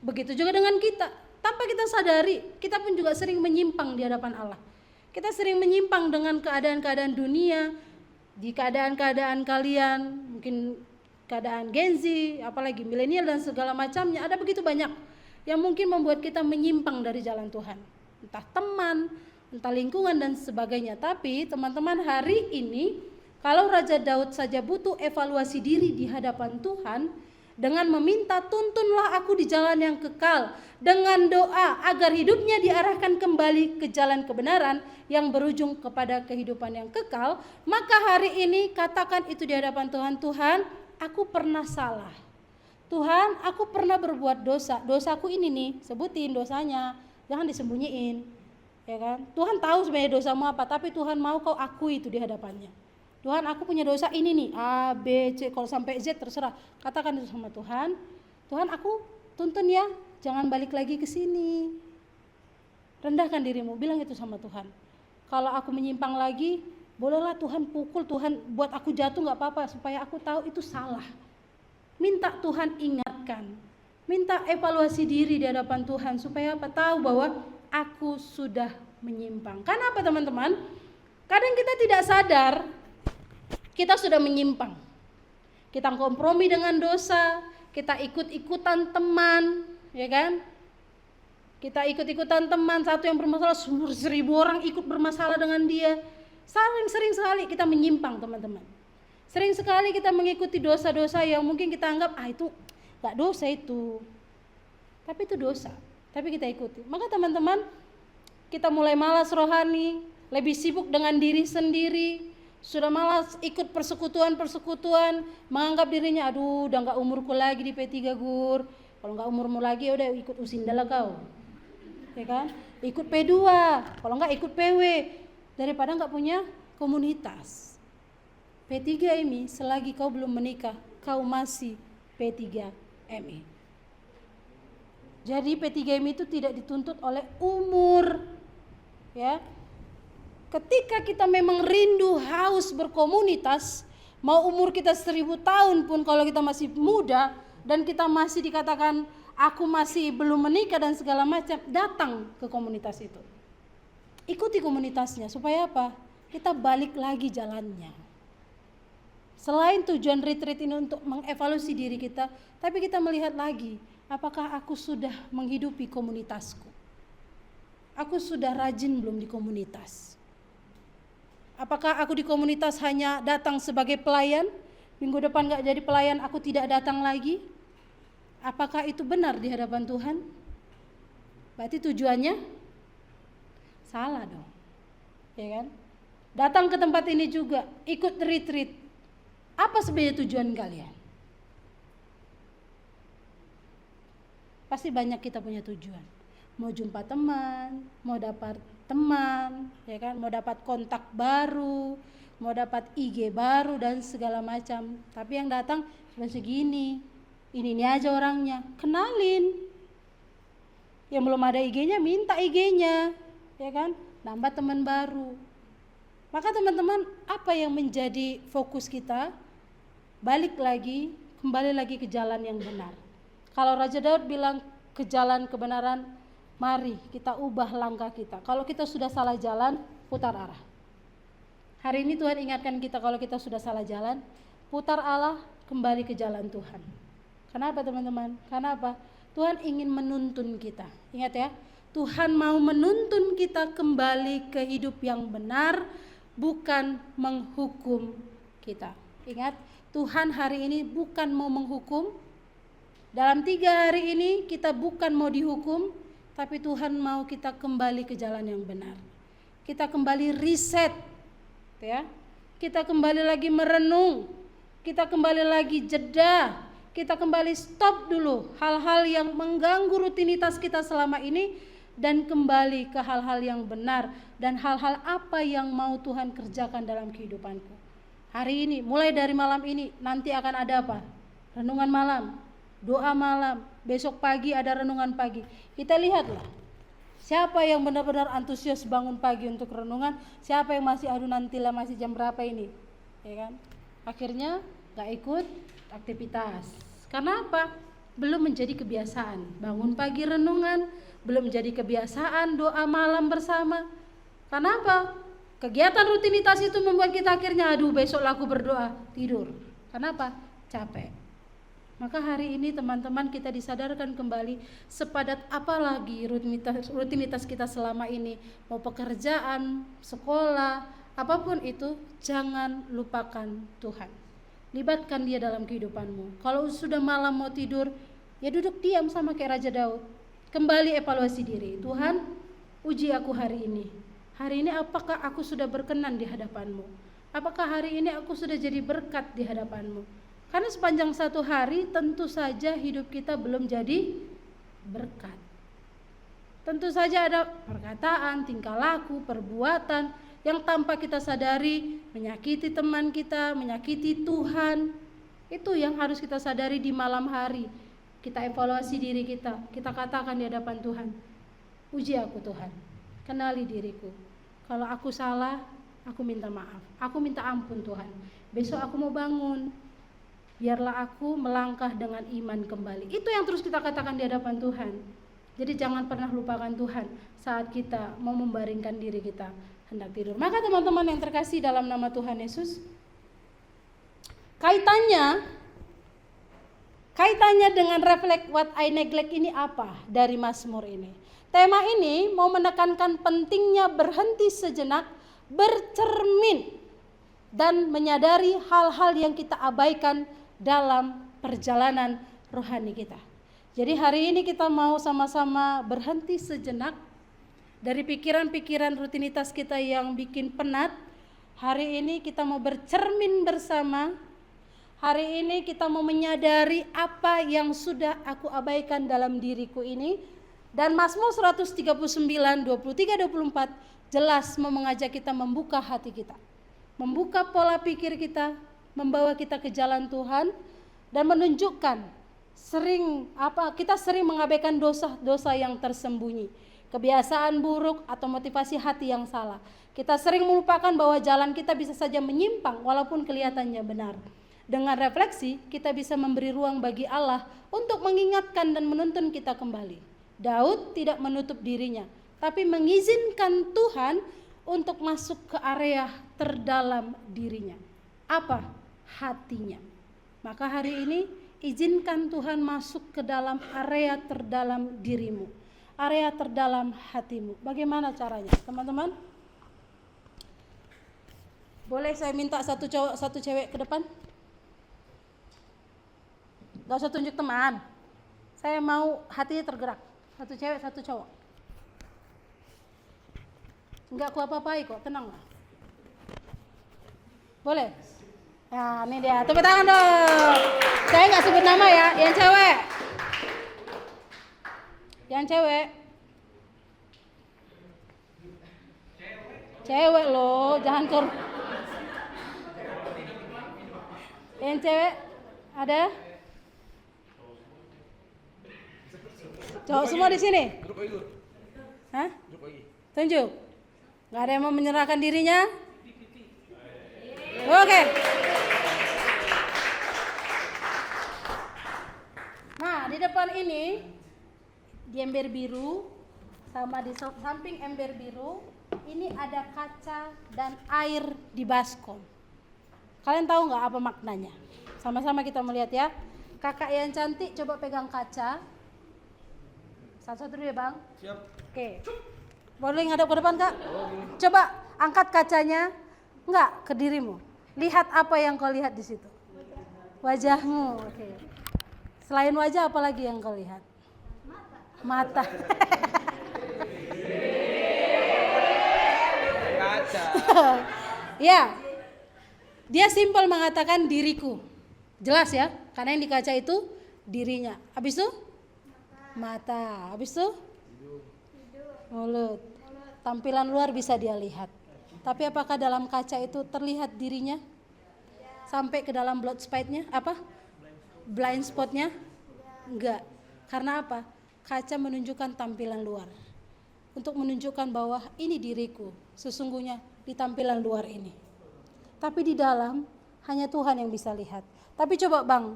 Begitu juga dengan kita. Tanpa kita sadari, kita pun juga sering menyimpang di hadapan Allah. Kita sering menyimpang dengan keadaan-keadaan dunia, di keadaan-keadaan kalian, mungkin keadaan Gen Z, apalagi milenial dan segala macamnya. Ada begitu banyak yang mungkin membuat kita menyimpang dari jalan Tuhan. Entah teman, entah lingkungan dan sebagainya. Tapi teman-teman, hari ini kalau Raja Daud saja butuh evaluasi diri di hadapan Tuhan dengan meminta tuntunlah aku di jalan yang kekal, dengan doa agar hidupnya diarahkan kembali ke jalan kebenaran yang berujung kepada kehidupan yang kekal, maka hari ini katakan itu di hadapan Tuhan. Tuhan, aku pernah salah. Tuhan, aku pernah berbuat dosa. Dosaku ini nih, sebutin dosanya, jangan disembunyiin, ya kan? Tuhan tahu sebenarnya dosamu apa, tapi Tuhan mau kau akui itu di hadapannya. Tuhan, aku punya dosa ini nih, A, B, C, kalau sampai Z terserah. Katakan itu sama Tuhan. Tuhan, aku tuntun ya, jangan balik lagi ke sini. Rendahkan dirimu, bilang itu sama Tuhan. Kalau aku menyimpang lagi, bolehlah Tuhan pukul, Tuhan buat aku jatuh gak apa-apa, supaya aku tahu itu salah. Minta Tuhan ingatkan, minta evaluasi diri di hadapan Tuhan, supaya apa? Tahu bahwa aku sudah menyimpang. Karena apa teman-teman? Kadang kita tidak sadar, kita sudah menyimpang. Kita kompromi dengan dosa, kita ikut-ikutan teman, ya kan? Kita ikut-ikutan teman, satu yang bermasalah, 1000 orang ikut bermasalah dengan dia. Sering sekali kita menyimpang teman-teman. Sering sekali kita mengikuti dosa-dosa yang mungkin kita anggap, itu gak dosa itu. Tapi itu dosa, tapi kita ikuti. Maka teman-teman, kita mulai malas rohani, lebih sibuk dengan diri sendiri, sudah malas ikut persekutuan, menganggap dirinya, udah gak umurku lagi di P3 Gur. Kalau gak umurmu lagi, udah ikut Usindala kau, ya kan? Ikut P2, kalau gak ikut PW, daripada gak punya komunitas. P3 MI, selagi kau belum menikah, kau masih P3 MI. Jadi P3 MI itu tidak dituntut oleh umur, ya. Ketika kita memang rindu haus berkomunitas, mau umur kita 1000 tahun pun kalau kita masih muda dan kita masih dikatakan aku masih belum menikah dan segala macam, datang ke komunitas itu. Ikuti komunitasnya supaya apa? Kita balik lagi jalannya. Selain tujuan retreat ini untuk mengevaluasi diri kita, tapi kita melihat lagi, apakah aku sudah menghidupi komunitasku? Aku sudah rajin belum di komunitas? Apakah aku di komunitas hanya datang sebagai pelayan? Minggu depan gak jadi pelayan, aku tidak datang lagi? Apakah itu benar di hadapan Tuhan? Berarti tujuannya salah dong, ya kan? Datang ke tempat ini juga, ikut retreat. Apa sebenarnya tujuan kalian? Pasti banyak kita punya tujuan. Mau jumpa teman, mau dapat teman, ya kan? Mau dapat kontak baru, mau dapat IG baru dan segala macam. Tapi yang datang cuma segini. Ini aja orangnya. Kenalin. Yang belum ada IG-nya minta IG-nya, ya kan? Nambah teman baru. Maka teman-teman, apa yang menjadi fokus kita? Balik lagi, kembali lagi ke jalan yang benar. Kalau Raja Daud bilang ke jalan kebenaran, mari kita ubah langkah kita. Kalau kita sudah salah jalan, putar arah. Hari ini Tuhan ingatkan kita, kalau kita sudah salah jalan, putar arah, kembali ke jalan Tuhan. Kenapa teman-teman? Kenapa? Tuhan ingin menuntun kita. Ingat ya, Tuhan mau menuntun kita kembali ke hidup yang benar, bukan menghukum kita. Ingat, Tuhan hari ini bukan mau menghukum. Dalam 3 hari ini kita bukan mau dihukum, tapi Tuhan mau kita kembali ke jalan yang benar. Kita kembali reset, ya. Kita kembali lagi merenung. Kita kembali lagi jeda. Kita kembali stop dulu hal-hal yang mengganggu rutinitas kita selama ini, dan kembali ke hal-hal yang benar dan hal-hal apa yang mau Tuhan kerjakan dalam kehidupanku. Hari ini, mulai dari malam ini, nanti akan ada apa? Renungan malam, doa malam, besok pagi ada renungan pagi. Kita lihatlah, siapa yang benar-benar antusias bangun pagi untuk renungan, siapa yang masih aduh nantilah masih jam berapa ini, ya kan? Akhirnya gak ikut aktivitas. Karena apa? Belum menjadi kebiasaan. Bangun pagi renungan, belum menjadi kebiasaan doa malam bersama. Karena apa? Kegiatan rutinitas itu membuat kita akhirnya aduh besok aku berdoa, tidur. Kenapa? Capek. Maka hari ini teman-teman kita disadarkan kembali, sepadat apa lagi rutinitas kita selama ini. Mau pekerjaan, sekolah, apapun itu, jangan lupakan Tuhan. Libatkan Dia dalam kehidupanmu. Kalau sudah malam mau tidur, ya duduk diam sama kayak Raja Daud. Kembali evaluasi diri. Tuhan, uji aku hari ini. Hari ini apakah aku sudah berkenan di hadapan-Mu? Apakah hari ini aku sudah jadi berkat di hadapan-Mu? Karena sepanjang satu hari tentu saja hidup kita belum jadi berkat. Tentu saja ada perkataan, tingkah laku, perbuatan yang tanpa kita sadari menyakiti teman kita, menyakiti Tuhan. Itu yang harus kita sadari di malam hari. Kita evaluasi diri kita, kita katakan di hadapan Tuhan, uji aku Tuhan, kenali diriku. Kalau aku salah, aku minta maaf, aku minta ampun Tuhan. Besok aku mau bangun, biarlah aku melangkah dengan iman kembali. Itu yang terus kita katakan di hadapan Tuhan. Jadi jangan pernah lupakan Tuhan saat kita mau membaringkan diri kita hendak tidur. Maka teman-teman yang terkasih dalam nama Tuhan Yesus, kaitannya dengan reflect what I neglect ini apa dari Mazmur ini? Tema ini mau menekankan pentingnya berhenti sejenak, bercermin, dan menyadari hal-hal yang kita abaikan dalam perjalanan rohani kita. Jadi hari ini kita mau sama-sama berhenti sejenak dari pikiran-pikiran rutinitas kita yang bikin penat. Hari ini kita mau bercermin bersama. Hari ini kita mau menyadari apa yang sudah aku abaikan dalam diriku ini. Dan Mazmur 139, 23, 24 jelas mau mengajak kita membuka hati kita. Membuka pola pikir kita, membawa kita ke jalan Tuhan, dan menunjukkan kita sering mengabaikan dosa-dosa yang tersembunyi. Kebiasaan buruk atau motivasi hati yang salah. Kita sering melupakan bahwa jalan kita bisa saja menyimpang walaupun kelihatannya benar. Dengan refleksi, kita bisa memberi ruang bagi Allah untuk mengingatkan dan menuntun kita kembali. Daud tidak menutup dirinya, tapi mengizinkan Tuhan untuk masuk ke area terdalam dirinya. Apa? Hatinya. Maka hari ini izinkan Tuhan masuk ke dalam area terdalam dirimu, area terdalam hatimu. Bagaimana caranya, teman-teman? Boleh saya minta satu cowok, satu cewek ke depan? Gak usah tunjuk teman. Saya mau hatinya tergerak. Satu cewek, satu cowok. Enggak aku apa-apai kok, tenang lah. Boleh? Nah, ini dia. Tepuk tangan dong. Saya nggak sebut nama ya, yang cewek. Yang cewek. Cewek loh, jangan kor. Yang cewek ada? Cowok semua di sini? Hah? Tunjuk. Gak ada yang mau menyerahkan dirinya? Oke. Nah, di depan ini di ember biru sama di samping ember biru ini ada kaca dan air di baskom. Kalian tahu nggak apa maknanya? Sama-sama kita melihat ya. Kakak yang cantik coba pegang kaca. Satu-satu dulu ya bang. Siap. Oke. Boleh ngadap ke depan kak? Coba angkat kacanya. Enggak, ke dirimu. Lihat apa yang kau lihat di situ. Wajahmu. Oke. Selain wajah apa lagi yang kau lihat? Mata. Kaca. Ya. Dia simpel mengatakan diriku. Jelas ya, karena yang di kaca itu dirinya. Habis itu? Mata. Habis itu? Mulut. Tampilan luar bisa dia lihat. Tapi apakah dalam kaca itu terlihat dirinya? Sampai ke dalam blind spotnya? Apa? Blind spotnya? Enggak. Karena apa? Kaca menunjukkan tampilan luar. Untuk menunjukkan bahwa ini diriku. Sesungguhnya di tampilan luar ini. Tapi di dalam hanya Tuhan yang bisa lihat. Tapi coba bang,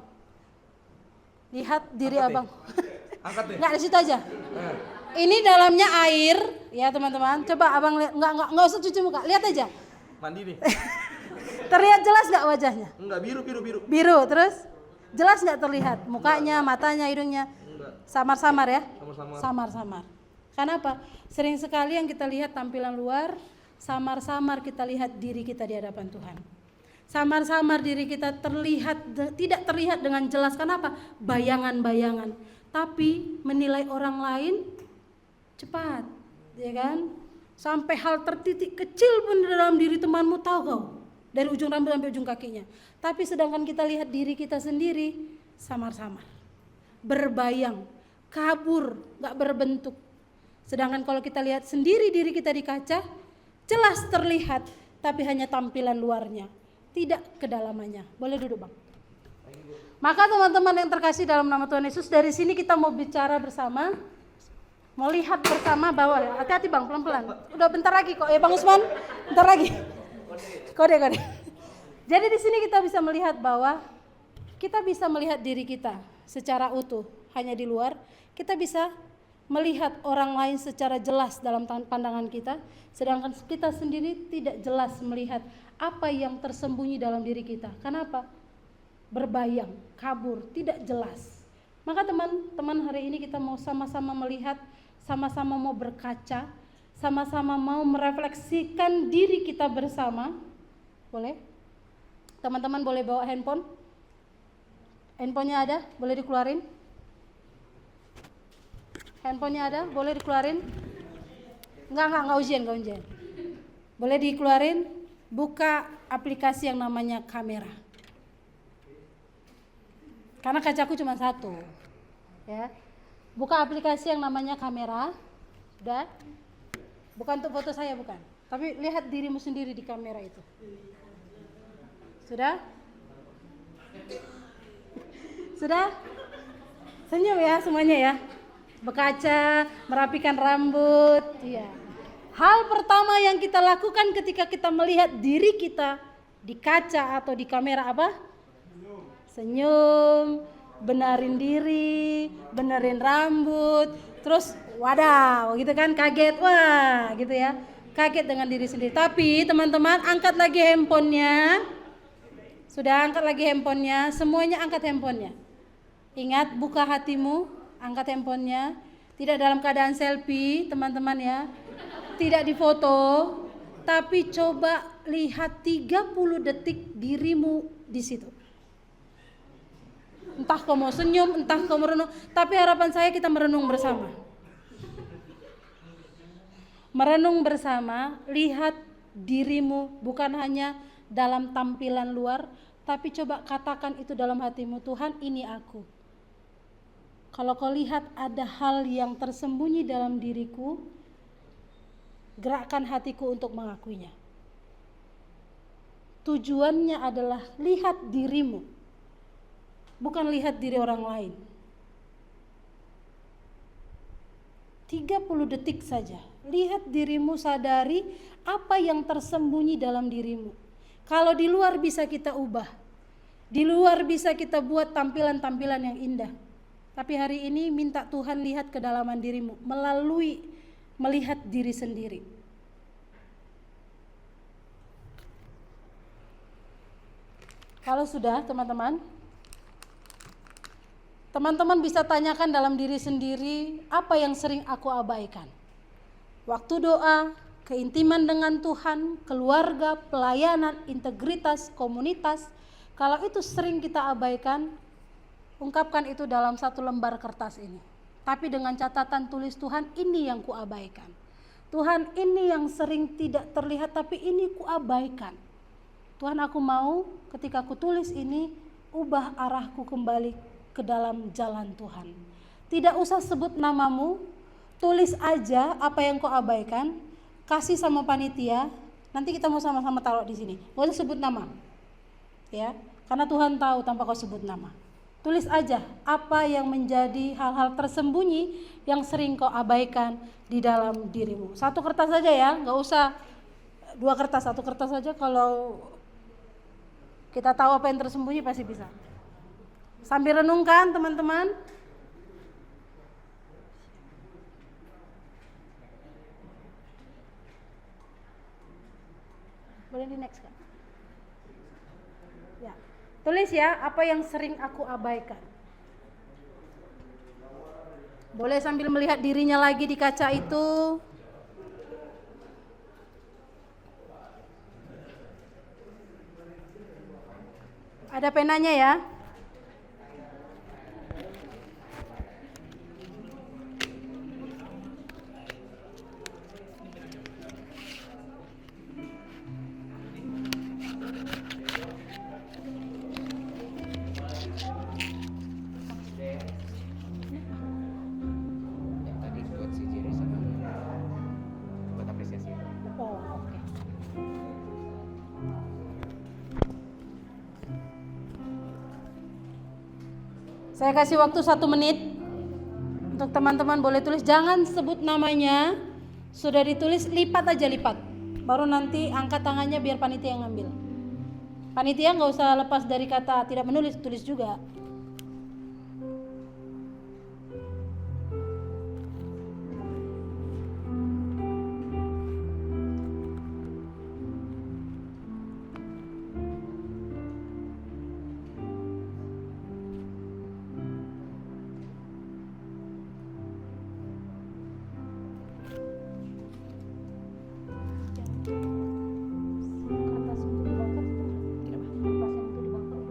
lihat diri Angkat abang. Angkat deh. Nggak di situ aja. Ini dalamnya air, ya teman-teman. Coba abang lihat, nggak usah cuci muka, lihat aja. Mandi nih. Terlihat jelas nggak wajahnya? Enggak, biru. Biru, terus jelas nggak terlihat mukanya, matanya, hidungnya? Enggak. Samar-samar ya? Sama-sama. Samar-samar. Kenapa? Sering sekali yang kita lihat tampilan luar, samar-samar kita lihat diri kita di hadapan Tuhan. Samar-samar diri kita tidak terlihat dengan jelas. Kenapa? Bayangan-bayangan. Tapi menilai orang lain cepat, ya kan? Sampai hal tertitik kecil pun dalam diri temanmu tahu kau. Dari ujung rambut sampai ujung kakinya. Tapi sedangkan kita lihat diri kita sendiri samar-samar. Berbayang, kabur, gak berbentuk. Sedangkan kalau kita lihat sendiri diri kita di kaca, jelas terlihat, tapi hanya tampilan luarnya, tidak kedalamannya. Boleh duduk bang. Maka teman-teman yang terkasih dalam nama Tuhan Yesus, dari sini kita mau bicara bersama, mau lihat bersama bahwa, hati-hati bang, pelan-pelan. Udah bentar lagi kok, ya bang Usman, bentar lagi. Kode. Jadi di sini kita bisa melihat bahwa kita bisa melihat diri kita secara utuh, hanya di luar. Kita bisa melihat orang lain secara jelas dalam pandangan kita, sedangkan kita sendiri tidak jelas melihat apa yang tersembunyi dalam diri kita. Kenapa? Berbayang, kabur, tidak jelas. Maka teman-teman hari ini kita mau sama-sama melihat, sama-sama mau berkaca, sama-sama mau merefleksikan diri kita bersama. Boleh? Teman-teman boleh bawa handphone? Handphonenya ada? Boleh dikeluarin? Handphonenya ada? Boleh dikeluarin? Enggak ujian. Boleh dikeluarin? Buka aplikasi yang namanya kamera. Karena kacaku cuma satu. Ya. Buka aplikasi yang namanya kamera. Udah? Bukan untuk foto saya, bukan. Tapi lihat dirimu sendiri di kamera itu. Sudah? Sudah? Senyum ya semuanya ya. Berkaca, merapikan rambut, iya. Hal pertama yang kita lakukan ketika kita melihat diri kita di kaca atau di kamera apa? Senyum, benerin diri, benerin rambut, terus wadaw gitu kan, kaget, wah gitu ya. Kaget dengan diri sendiri. Tapi teman-teman angkat lagi handphonenya. Sudah angkat lagi handphonenya, semuanya angkat handphonenya. Ingat, buka hatimu, angkat handphonenya. Tidak dalam keadaan selfie teman-teman ya. Tidak difoto, tapi coba lihat 30 detik dirimu di situ. Entah kau mau senyum, entah kau merenung, tapi harapan saya kita merenung bersama. Merenung bersama, lihat dirimu bukan hanya dalam tampilan luar, tapi coba katakan itu dalam hatimu, Tuhan ini aku. Kalau kau lihat ada hal yang tersembunyi dalam diriku, gerakkan hatiku untuk mengakuinya. Tujuannya adalah lihat dirimu, bukan lihat diri orang lain. 30 detik saja, lihat dirimu, sadari apa yang tersembunyi dalam dirimu. Kalau di luar bisa kita ubah, di luar bisa kita buat tampilan-tampilan yang indah. Tapi hari ini minta Tuhan lihat kedalaman dirimu melalui melihat diri sendiri. Kalau sudah teman-teman bisa tanyakan dalam diri sendiri, apa yang sering aku abaikan? Waktu doa, keintiman dengan Tuhan, keluarga, pelayanan, integritas, komunitas. Kalau itu sering kita abaikan, ungkapkan itu dalam satu lembar kertas ini. Tapi dengan catatan tulis, Tuhan, ini yang kuabaikan. Tuhan, ini yang sering tidak terlihat tapi ini kuabaikan. Tuhan, aku mau ketika ku tulis ini, ubah arahku kembali ke dalam jalan Tuhan. Tidak usah sebut namamu, tulis aja apa yang kau abaikan, kasih sama panitia. Nanti kita mau sama-sama taruh di sini. Gak usah sebut nama, ya, karena Tuhan tahu tanpa kau sebut nama. Tulis aja apa yang menjadi hal-hal tersembunyi yang sering kau abaikan di dalam dirimu. Satu kertas saja ya, gak usah 2 kertas, 1 kertas saja. Kalau kita tahu apa yang tersembunyi pasti bisa. Sambil renungkan teman-teman. Boleh di next kan? Ya. Tulis ya, apa yang sering aku abaikan. Boleh sambil melihat dirinya lagi di kaca itu. Ada penanya ya? Yang tadi buat si Jerry sama buat apresiasi. Oh, oke. Saya kasih waktu 1 menit untuk teman-teman boleh tulis. Jangan sebut namanya, sudah ditulis lipat aja, lipat. Baru nanti angkat tangannya biar panitia yang ngambil. Panitia nggak usah lepas dari kata tidak menulis, tulis juga. Kertas itu dibakar, kertas yang itu dibakar.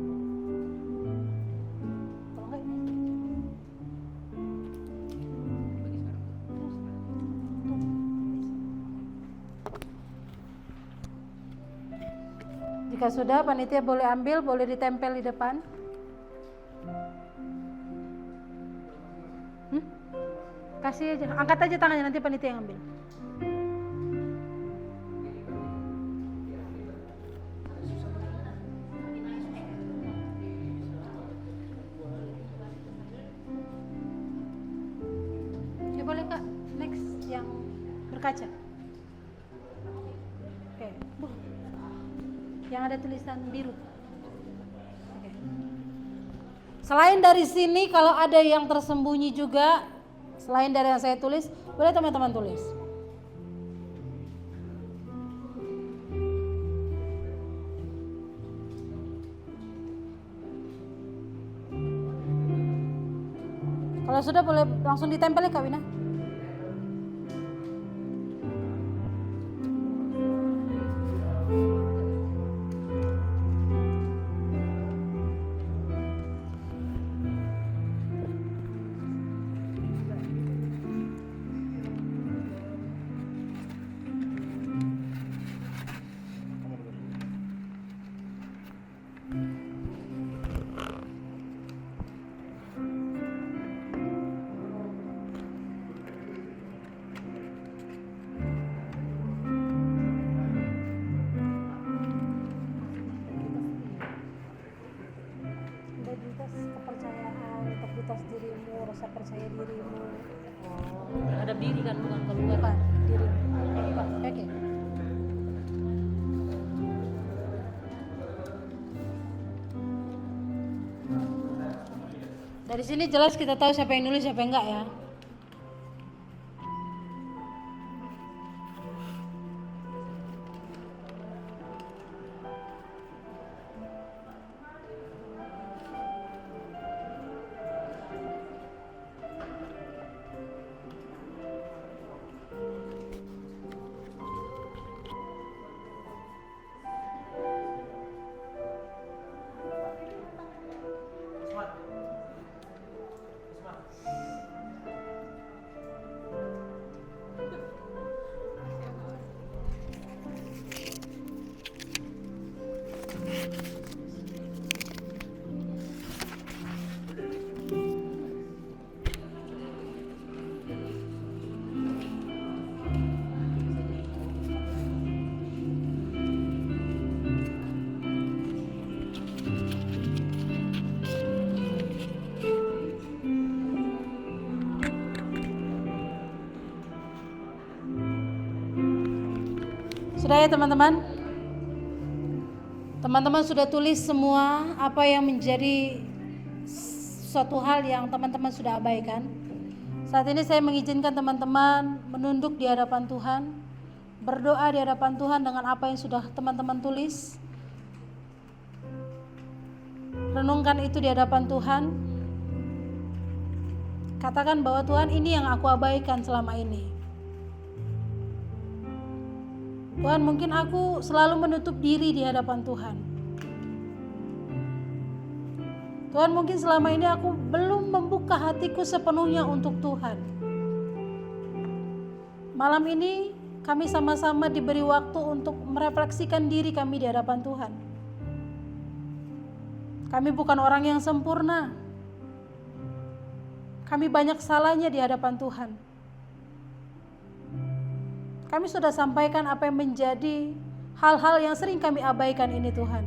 Kalau enggak ini. Jika sudah, panitia boleh ambil, boleh ditempel di depan. Kasih aja, angkat aja tangannya, nanti panitia yang ambil. Ya boleh Kak, next yang berkaca. Oke, yang ada tulisan biru. Oke. Selain dari sini, kalau ada yang tersembunyi juga, selain dari yang saya tulis, boleh teman-teman tulis. Kalau sudah boleh langsung ditempel ya Kak Wina. puas dirimu, rasa percaya dirimu. Terhadap diri kan, bukan keluar. Bukan dirimu. Oke. Dari sini jelas kita tahu siapa yang nulis, siapa yang enggak ya. Sudah ya teman-teman? Teman-teman sudah tulis semua apa yang menjadi suatu hal yang teman-teman sudah abaikan. Saat ini saya mengizinkan teman-teman menunduk di hadapan Tuhan, berdoa di hadapan Tuhan dengan apa yang sudah teman-teman tulis. Renungkan itu di hadapan Tuhan. Katakan bahwa Tuhan, ini yang aku abaikan selama ini. Tuhan, mungkin aku selalu menutup diri di hadapan Tuhan. Tuhan, mungkin selama ini aku belum membuka hatiku sepenuhnya untuk Tuhan. Malam ini kami sama-sama diberi waktu untuk merefleksikan diri kami di hadapan Tuhan. Kami bukan orang yang sempurna. Kami banyak salahnya di hadapan Tuhan. Kami sudah sampaikan apa yang menjadi hal-hal yang sering kami abaikan ini Tuhan.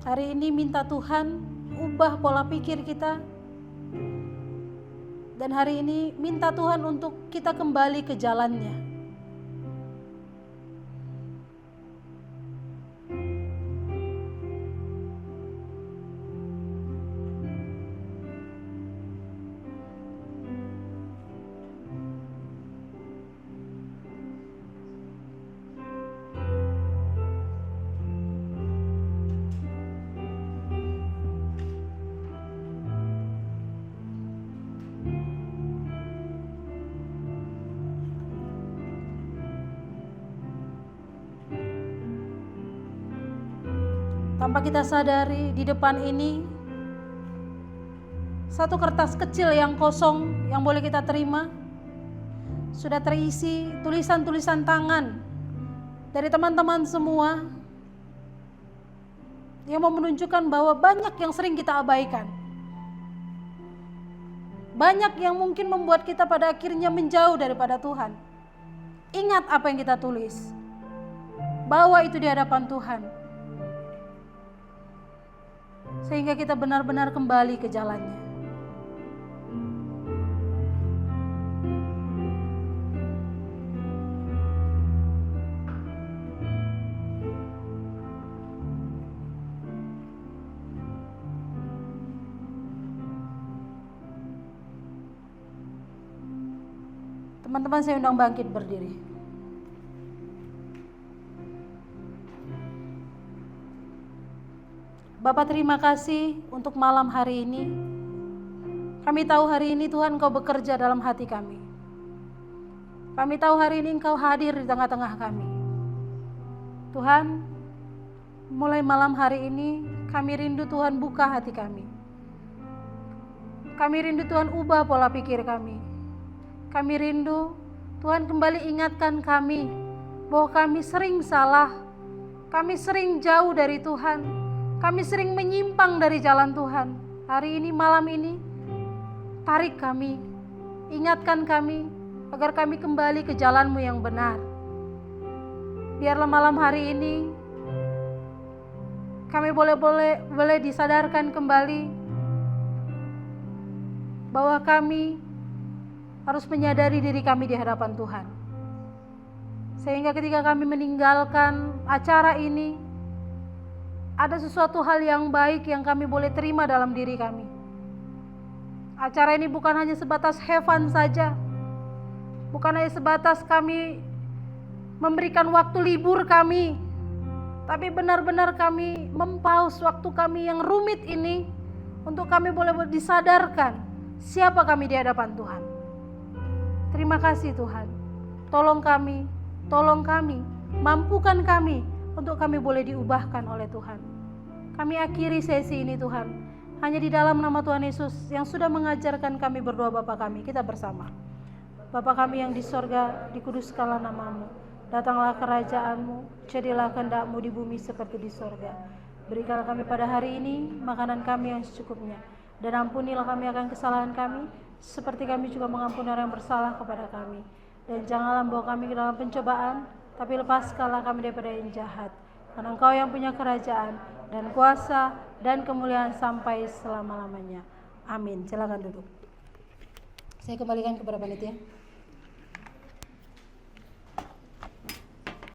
Hari ini minta Tuhan ubah pola pikir kita. Dan hari ini minta Tuhan untuk kita kembali ke jalannya. Tanpa kita sadari, di depan ini satu kertas kecil yang kosong yang boleh kita terima sudah terisi tulisan-tulisan tangan dari teman-teman semua yang mau menunjukkan bahwa banyak yang sering kita abaikan. Banyak yang mungkin membuat kita pada akhirnya menjauh daripada Tuhan. Ingat apa yang kita tulis. Bawa itu di hadapan Tuhan. Sehingga kita benar-benar kembali ke jalannya. Teman-teman, saya undang bangkit berdiri. Bapak, terima kasih untuk malam hari ini. Kami tahu hari ini Tuhan Engkau bekerja dalam hati kami. Kami tahu hari ini Engkau hadir di tengah-tengah kami. Tuhan, mulai malam hari ini kami rindu Tuhan buka hati kami. Kami rindu Tuhan ubah pola pikir kami. Kami rindu Tuhan kembali ingatkan kami bahwa kami sering salah. Kami sering jauh dari Tuhan. Kami sering menyimpang dari jalan Tuhan. Hari ini, malam ini, tarik kami, ingatkan kami, agar kami kembali ke jalan-Mu yang benar. Biarlah malam hari ini, kami boleh disadarkan kembali bahwa kami harus menyadari diri kami di hadapan Tuhan. Sehingga ketika kami meninggalkan acara ini, ada sesuatu hal yang baik yang kami boleh terima dalam diri kami. Acara ini bukan hanya sebatas have fun saja, bukan hanya sebatas kami memberikan waktu libur kami, tapi benar-benar kami mempaus waktu kami yang rumit ini untuk kami boleh disadarkan siapa kami di hadapan Tuhan. Terima kasih Tuhan, tolong kami, mampukan kami untuk kami boleh diubahkan oleh Tuhan. Kami akhiri sesi ini Tuhan, hanya di dalam nama Tuhan Yesus yang sudah mengajarkan kami berdoa Bapa kami. Kita bersama. Bapa kami yang di sorga, dikuduskanlah namamu. Datanglah kerajaan-Mu, jadilah kehendak-Mu di bumi seperti di sorga. Berikanlah kami pada hari ini makanan kami yang secukupnya. Dan ampunilah kami akan kesalahan kami, seperti kami juga mengampuni orang yang bersalah kepada kami. Dan janganlah membawa kami ke dalam pencobaan, tapi lepaskanlah kami daripada yang jahat. Karena Engkau yang punya kerajaan dan kuasa dan kemuliaan sampai selama-lamanya. Amin. Silakan duduk. Saya kembalikan kepada panitia.